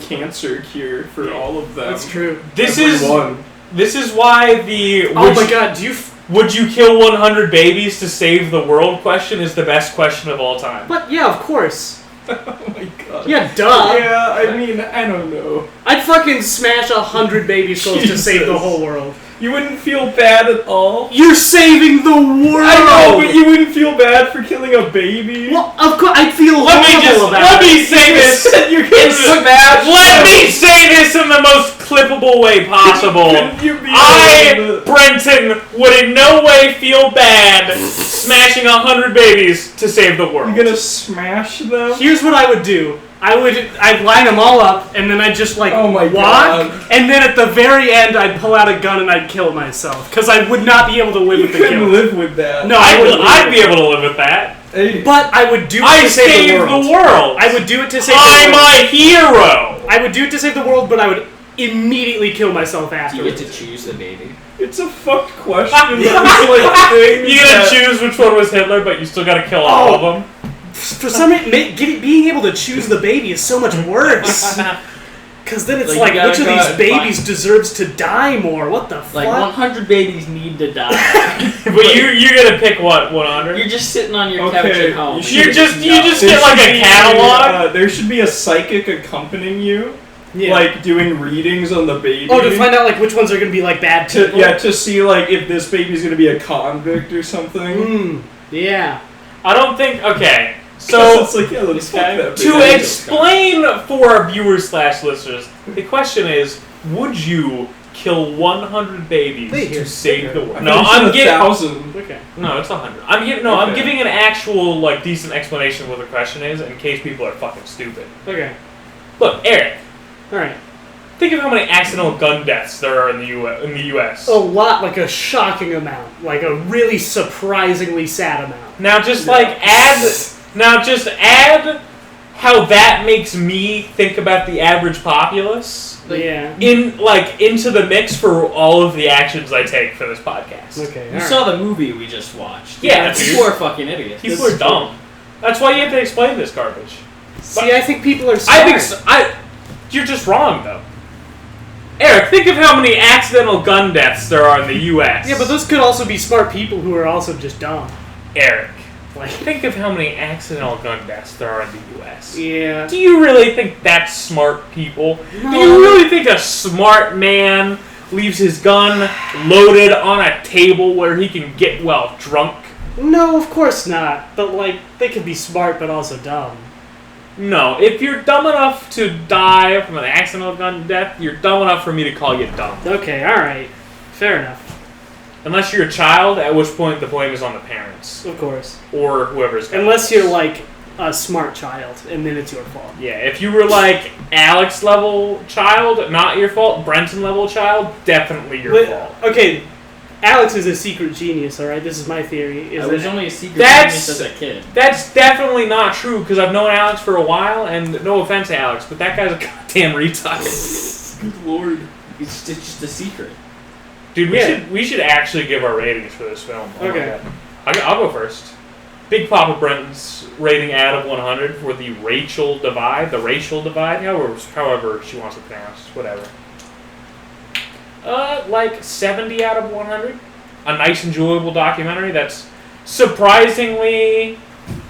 [SPEAKER 1] cancer cure for all of them?
[SPEAKER 2] That's true.
[SPEAKER 3] This
[SPEAKER 1] Everyone.
[SPEAKER 3] is why the
[SPEAKER 2] Oh my god, do you...
[SPEAKER 3] would you kill 100 babies to save the world question is the best question of all time.
[SPEAKER 2] But yeah, of course.
[SPEAKER 1] Oh my god.
[SPEAKER 2] Yeah, duh.
[SPEAKER 1] Yeah, I mean, I don't know.
[SPEAKER 2] I'd fucking smash 100 baby souls to save the
[SPEAKER 1] Jesus.
[SPEAKER 2] whole world.
[SPEAKER 1] You wouldn't feel bad at all.
[SPEAKER 2] You're saving the world!
[SPEAKER 1] I know, but you wouldn't feel bad for killing a baby.
[SPEAKER 2] Well, of course, I'd feel
[SPEAKER 3] Let
[SPEAKER 2] horrible
[SPEAKER 3] me
[SPEAKER 2] about
[SPEAKER 3] say
[SPEAKER 2] it.
[SPEAKER 3] this.
[SPEAKER 1] You're gonna smash.
[SPEAKER 3] Let me say this in the most clippable way possible.
[SPEAKER 1] Couldn't you be
[SPEAKER 3] I,
[SPEAKER 1] able to-
[SPEAKER 3] Brenton, would in no way feel bad smashing 100 babies to save the world.
[SPEAKER 1] You're gonna smash them?
[SPEAKER 2] Here's what I would do. I'd line them all up, and then I'd just like
[SPEAKER 1] Oh my
[SPEAKER 2] walk,
[SPEAKER 1] God.
[SPEAKER 2] and then at the very end, I'd pull out a gun and I'd kill myself because I would not be able to live
[SPEAKER 1] You
[SPEAKER 2] with the
[SPEAKER 1] couldn't
[SPEAKER 2] guilt.
[SPEAKER 1] live with that.
[SPEAKER 2] No, I wouldn't.
[SPEAKER 3] I'd be able to live with that.
[SPEAKER 1] Hey,
[SPEAKER 2] But I would do it
[SPEAKER 3] I
[SPEAKER 2] to save
[SPEAKER 3] saved
[SPEAKER 2] the world. I would do it to save the
[SPEAKER 3] I'm
[SPEAKER 2] world.
[SPEAKER 3] a hero.
[SPEAKER 2] I would do it to save the world, but I would immediately kill myself
[SPEAKER 4] Do you
[SPEAKER 2] afterwards.
[SPEAKER 4] get to choose the baby?
[SPEAKER 1] it's a fucked question. It's like things
[SPEAKER 3] You gotta
[SPEAKER 1] that-
[SPEAKER 3] choose which one was Hitler, but you still gotta kill all of them.
[SPEAKER 2] For some reason, being able to choose the baby is so much worse. Because then it's
[SPEAKER 4] Like,
[SPEAKER 2] like,
[SPEAKER 4] you gotta
[SPEAKER 2] which of
[SPEAKER 4] go
[SPEAKER 2] these
[SPEAKER 4] out and
[SPEAKER 2] babies deserves to die more? What the
[SPEAKER 4] Like
[SPEAKER 2] fuck?
[SPEAKER 4] 100 babies need to die.
[SPEAKER 3] But you gotta pick what 100.
[SPEAKER 4] You're just sitting on your
[SPEAKER 1] Okay,
[SPEAKER 4] couch at home.
[SPEAKER 1] you
[SPEAKER 4] and
[SPEAKER 1] should-
[SPEAKER 3] You just
[SPEAKER 1] There
[SPEAKER 3] get like
[SPEAKER 1] should
[SPEAKER 3] a
[SPEAKER 1] be,
[SPEAKER 3] catalog.
[SPEAKER 1] there should be a psychic accompanying you,
[SPEAKER 2] Yeah.
[SPEAKER 1] like doing readings on the baby.
[SPEAKER 2] Oh, to find out like which ones are gonna be like bad
[SPEAKER 1] to,
[SPEAKER 2] people.
[SPEAKER 1] yeah, to see like if this baby's gonna be a convict or something.
[SPEAKER 2] Yeah.
[SPEAKER 3] I don't think. Okay,
[SPEAKER 1] So
[SPEAKER 3] so
[SPEAKER 1] it's like, yeah, let's fuck that
[SPEAKER 3] to
[SPEAKER 1] baby.
[SPEAKER 3] explain for our viewers / listeners, the question is: would you kill 100 babies
[SPEAKER 2] Wait, here,
[SPEAKER 3] to save the
[SPEAKER 1] I
[SPEAKER 3] world?
[SPEAKER 1] thought
[SPEAKER 3] No,
[SPEAKER 1] you said
[SPEAKER 3] I'm giving.
[SPEAKER 1] 1,000.
[SPEAKER 2] Okay.
[SPEAKER 3] No, it's 100. I'm
[SPEAKER 1] Okay.
[SPEAKER 3] giving an actual like decent explanation of what the question is in case people are fucking stupid.
[SPEAKER 2] Okay.
[SPEAKER 3] Look, Eric,
[SPEAKER 2] All right.
[SPEAKER 3] think of how many accidental gun deaths there are in the U.S.
[SPEAKER 2] A lot, like a shocking amount, like a really surprisingly sad amount.
[SPEAKER 3] Now just
[SPEAKER 1] Yeah.
[SPEAKER 3] like add how that makes me think about the average populace
[SPEAKER 2] Yeah.
[SPEAKER 3] into the mix for all of the actions I take for this podcast.
[SPEAKER 2] Okay.
[SPEAKER 4] You saw the movie we just watched.
[SPEAKER 3] Yeah,
[SPEAKER 4] People are fucking idiots.
[SPEAKER 3] People are dumb. That's why you have to explain this garbage.
[SPEAKER 2] See, I think people are smart.
[SPEAKER 3] You're just wrong though. Eric, think of how many accidental gun deaths there are in the U.S.
[SPEAKER 2] Yeah, but those could also be smart people who are also just dumb.
[SPEAKER 3] Eric,
[SPEAKER 2] Like,
[SPEAKER 3] think of how many accidental gun deaths there are in the U.S.
[SPEAKER 2] yeah.
[SPEAKER 3] Do you really think that's smart people?
[SPEAKER 2] No.
[SPEAKER 3] Do you really think a smart man leaves his gun loaded on a table where he can get drunk?
[SPEAKER 2] No, of course not. But like, they could be smart but also dumb.
[SPEAKER 3] No. If you're dumb enough to die from an accidental gun death, you're dumb enough for me to call you dumb.
[SPEAKER 2] Okay, all right, fair enough.
[SPEAKER 3] Unless you're a child, at which point the blame is on the parents
[SPEAKER 2] Of course.
[SPEAKER 3] or whoever's got
[SPEAKER 2] Unless
[SPEAKER 3] it.
[SPEAKER 2] you're like a smart child, and then it's your fault.
[SPEAKER 3] Yeah, if you were like Alex level child, not your fault. Brenton level child, definitely your
[SPEAKER 2] But,
[SPEAKER 3] fault.
[SPEAKER 2] okay, Alex is a secret genius. All right, this is my theory.
[SPEAKER 4] I
[SPEAKER 2] Is
[SPEAKER 4] was
[SPEAKER 2] that
[SPEAKER 4] only a secret
[SPEAKER 3] That's-
[SPEAKER 4] genius as a kid.
[SPEAKER 3] That's definitely not true because I've known Alex for a while, and no offense to Alex, but that guy's a goddamn retard.
[SPEAKER 1] Good lord.
[SPEAKER 4] It's just a secret.
[SPEAKER 3] Dude,
[SPEAKER 2] Yeah.
[SPEAKER 3] we should actually give our ratings for this film. Oh my
[SPEAKER 2] Okay.
[SPEAKER 3] God. I'll go first. Big Papa Brenton's rating out of 100 for the racial divide, however she wants it pronounced, whatever. Like 70 out of 100. A nice, enjoyable documentary that's surprisingly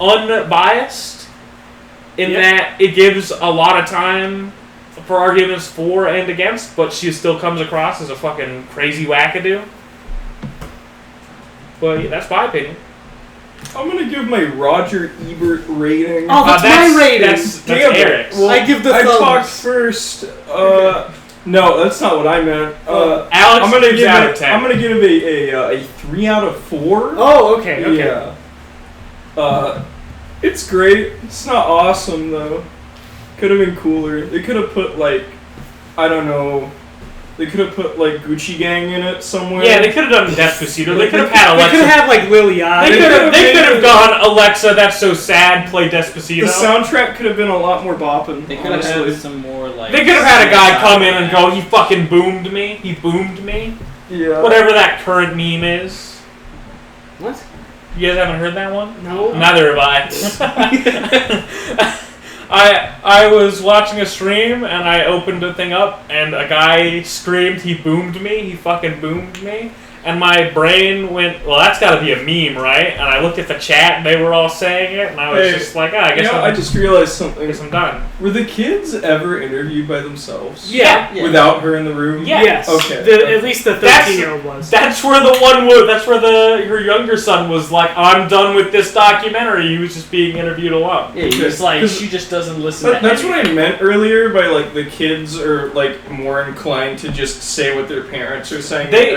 [SPEAKER 3] unbiased in
[SPEAKER 2] Yep.
[SPEAKER 3] that it gives a lot of time for arguments for and against, but she still comes across as a fucking crazy wackadoo. But yeah, that's my opinion.
[SPEAKER 1] I'm gonna give my Roger Ebert rating.
[SPEAKER 2] Oh, that's my rating.
[SPEAKER 3] That's
[SPEAKER 1] Damn it.
[SPEAKER 3] Eric's.
[SPEAKER 1] Well,
[SPEAKER 2] I give the
[SPEAKER 1] I
[SPEAKER 2] thumbs.
[SPEAKER 1] talked first. No, that's not what I meant.
[SPEAKER 3] Alex
[SPEAKER 1] I'm gonna
[SPEAKER 3] gives
[SPEAKER 1] give
[SPEAKER 3] out
[SPEAKER 1] it.
[SPEAKER 3] of 10.
[SPEAKER 1] I'm gonna give it a 3 out of 4.
[SPEAKER 2] Oh, okay, okay.
[SPEAKER 1] Yeah. It's great. It's not awesome though. Could have been cooler. They could have put like, I don't know, They could have put like Gucci Gang in it somewhere.
[SPEAKER 3] Yeah, they could have done Despacito. They could have had
[SPEAKER 2] They
[SPEAKER 3] Alexa.
[SPEAKER 2] could have like Liliana.
[SPEAKER 3] They could have gone, Alexa, that's so sad, play Despacito.
[SPEAKER 1] The soundtrack could have been a lot more bopping.
[SPEAKER 4] They could have
[SPEAKER 1] honestly.
[SPEAKER 4] had some more like.
[SPEAKER 3] They could have had a guy come in and go, he fucking boomed me. He boomed me.
[SPEAKER 1] Yeah.
[SPEAKER 3] Whatever that current meme is.
[SPEAKER 2] What?
[SPEAKER 3] You guys haven't heard that one?
[SPEAKER 2] No.
[SPEAKER 3] Neither have I. I was watching a stream and I opened the thing up and a guy screamed, he boomed me, he fucking boomed me. And my brain went, well, that's got to be a meme, right? And I looked at the chat and they were all saying it and I was just like, I guess
[SPEAKER 1] I just realized something.
[SPEAKER 3] I guess I'm done.
[SPEAKER 1] Were the kids ever interviewed by themselves?
[SPEAKER 2] Yeah.
[SPEAKER 1] Without her in the room?
[SPEAKER 3] Yeah.
[SPEAKER 2] Yes.
[SPEAKER 1] Okay.
[SPEAKER 2] At least the 13-year-old was.
[SPEAKER 3] That's where the one was. That's where her younger son was like, I'm done with this documentary. He was just being interviewed alone.
[SPEAKER 4] Yeah, it's like she just doesn't listen.
[SPEAKER 1] That's what I meant earlier by like the kids are like more inclined to just say what their parents are saying.
[SPEAKER 3] They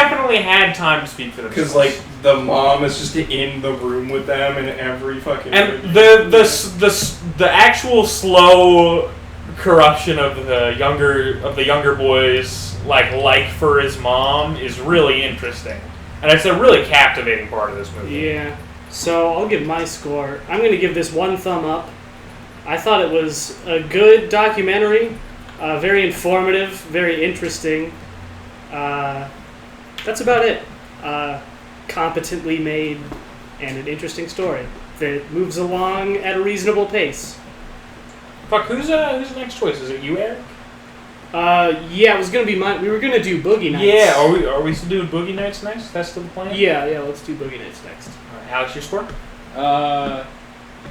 [SPEAKER 3] definitely had time to speak for themselves.
[SPEAKER 1] Because like the mom is just in the room with them in every fucking.
[SPEAKER 3] And the actual slow corruption of the younger boys like for his mom is really interesting, and it's a really captivating part of this movie.
[SPEAKER 2] Yeah. So I'll give my score. I'm going to give this 1 thumb up. I thought it was a good documentary, very informative, very interesting. That's about it. Competently made and an interesting story that moves along at a reasonable pace.
[SPEAKER 3] Fuck, who's the next choice? Is it you, Eric?
[SPEAKER 2] Yeah, it was gonna be mine. We were gonna do Boogie Nights.
[SPEAKER 3] Yeah, are we still doing Boogie Nights next? That's still the plan?
[SPEAKER 2] Yeah, let's do Boogie Nights next.
[SPEAKER 3] Alright, Alex, your score?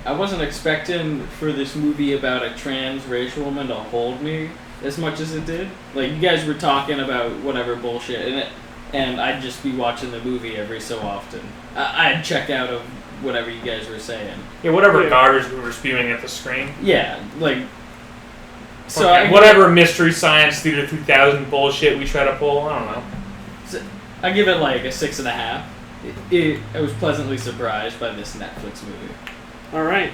[SPEAKER 4] I wasn't expecting for this movie about a transracial woman to hold me as much as it did. Like, you guys were talking about whatever bullshit, and I'd just be watching the movie every so often. I'd check out of whatever you guys were saying.
[SPEAKER 3] Yeah, whatever garbage we were spewing at the screen.
[SPEAKER 4] Yeah, like...
[SPEAKER 3] So whatever Mystery Science Theater 3000 bullshit we try to pull, I don't know.
[SPEAKER 4] So, I give it like a 6.5. I was pleasantly surprised by this Netflix movie.
[SPEAKER 2] Alright.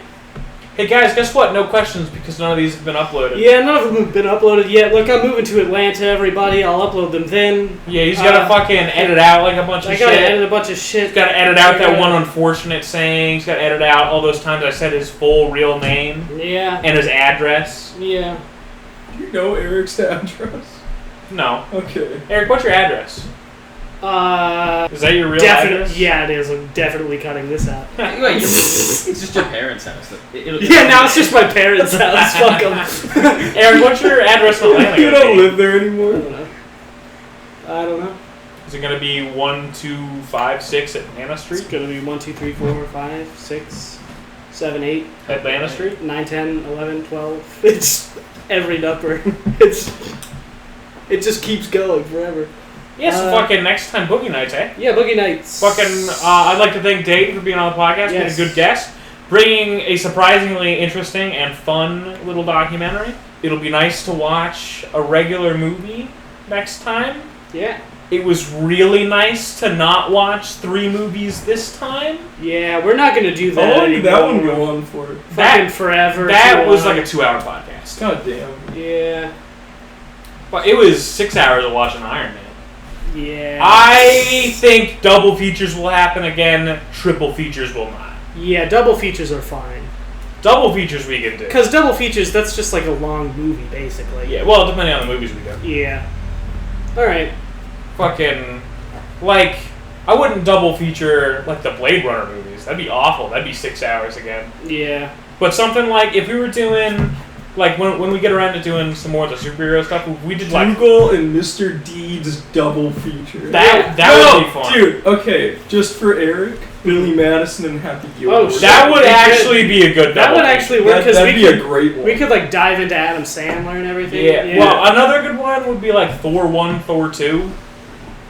[SPEAKER 3] Hey guys, guess what? No questions because none of these have been uploaded.
[SPEAKER 2] Yeah, none of them have been uploaded yet. Look, I'm moving to Atlanta, everybody. I'll upload them then.
[SPEAKER 3] Yeah, he's gotta fucking edit out like a bunch of shit.
[SPEAKER 2] I gotta edit a bunch of shit.
[SPEAKER 3] He's gotta edit out that one unfortunate saying. He's gotta edit out all those times I said his full real name.
[SPEAKER 2] Yeah.
[SPEAKER 3] And his address.
[SPEAKER 2] Yeah.
[SPEAKER 1] Do you know Eric's address?
[SPEAKER 3] No.
[SPEAKER 1] Okay.
[SPEAKER 3] Eric, what's your address? Is that your real address?
[SPEAKER 2] Yeah, it is. I'm definitely cutting this out.
[SPEAKER 4] Wait, it's just your parents' house.
[SPEAKER 2] Yeah, now it's just my parents' house. Fuck them.
[SPEAKER 3] Eric, what's your address in Atlanta?
[SPEAKER 1] You don't live there anymore?
[SPEAKER 2] I don't know.
[SPEAKER 3] Is it going to be 1256 Atlanta Street?
[SPEAKER 2] It's going to be 1, 2, 3, 4, 5, 6, 7, 8.
[SPEAKER 3] Atlanta Street?
[SPEAKER 2] 9, 10, 11, 12. It's every number. It just keeps going forever.
[SPEAKER 3] Yes, fucking next time Boogie Nights, eh?
[SPEAKER 2] Yeah, Boogie Nights.
[SPEAKER 3] Fucking, I'd like to thank Dayton for being on the podcast, being a good guest, bringing a surprisingly interesting and fun little documentary. It'll be nice to watch a regular movie next time.
[SPEAKER 2] Yeah.
[SPEAKER 3] It was really nice to not watch 3 movies this time.
[SPEAKER 2] Yeah, we're not going to do that
[SPEAKER 1] How long
[SPEAKER 2] anymore.
[SPEAKER 1] did that one go on for?
[SPEAKER 2] Fucking forever.
[SPEAKER 3] That was like a 2-hour podcast.
[SPEAKER 1] God damn.
[SPEAKER 2] Yeah.
[SPEAKER 3] But it was 6 hours of watching Iron Man.
[SPEAKER 2] Yeah.
[SPEAKER 3] I think double features will happen again. Triple features will not.
[SPEAKER 2] Yeah, double features are fine.
[SPEAKER 3] Double features we can do.
[SPEAKER 2] Because double features, that's just like a long movie, basically.
[SPEAKER 3] Yeah, well, depending on the movies we do.
[SPEAKER 2] Yeah. Alright.
[SPEAKER 3] Fucking, like, I wouldn't double feature, like, the Blade Runner movies. That'd be awful. That'd be 6 hours again.
[SPEAKER 2] Yeah.
[SPEAKER 3] But something like, if we were doing, like, when we get around to doing some more of the superhero stuff, we did, like...
[SPEAKER 1] Google and Mr. Deeds double feature.
[SPEAKER 3] That would be fun.
[SPEAKER 1] Dude, okay, just for Eric, Billy Madison and Happy Gilmore.
[SPEAKER 2] Oh, shit.
[SPEAKER 3] That would actually be a good
[SPEAKER 2] That
[SPEAKER 3] double
[SPEAKER 2] would actually work, because
[SPEAKER 1] that'd be a great one.
[SPEAKER 2] we could, like, dive into Adam Sandler and everything.
[SPEAKER 3] Yeah. Well, another good one would be, like, Thor 1, Thor 2.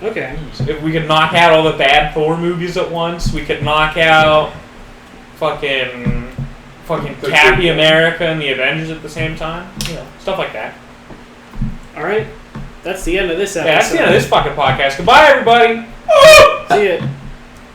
[SPEAKER 2] Okay.
[SPEAKER 3] If we could knock out all the bad Thor movies at once, we could knock out fucking Cappy America and the Avengers at the same time. You know, stuff like that.
[SPEAKER 2] Alright. That's the end of this episode.
[SPEAKER 3] Yeah, that's the end of this fucking podcast. Goodbye, everybody!
[SPEAKER 2] See ya.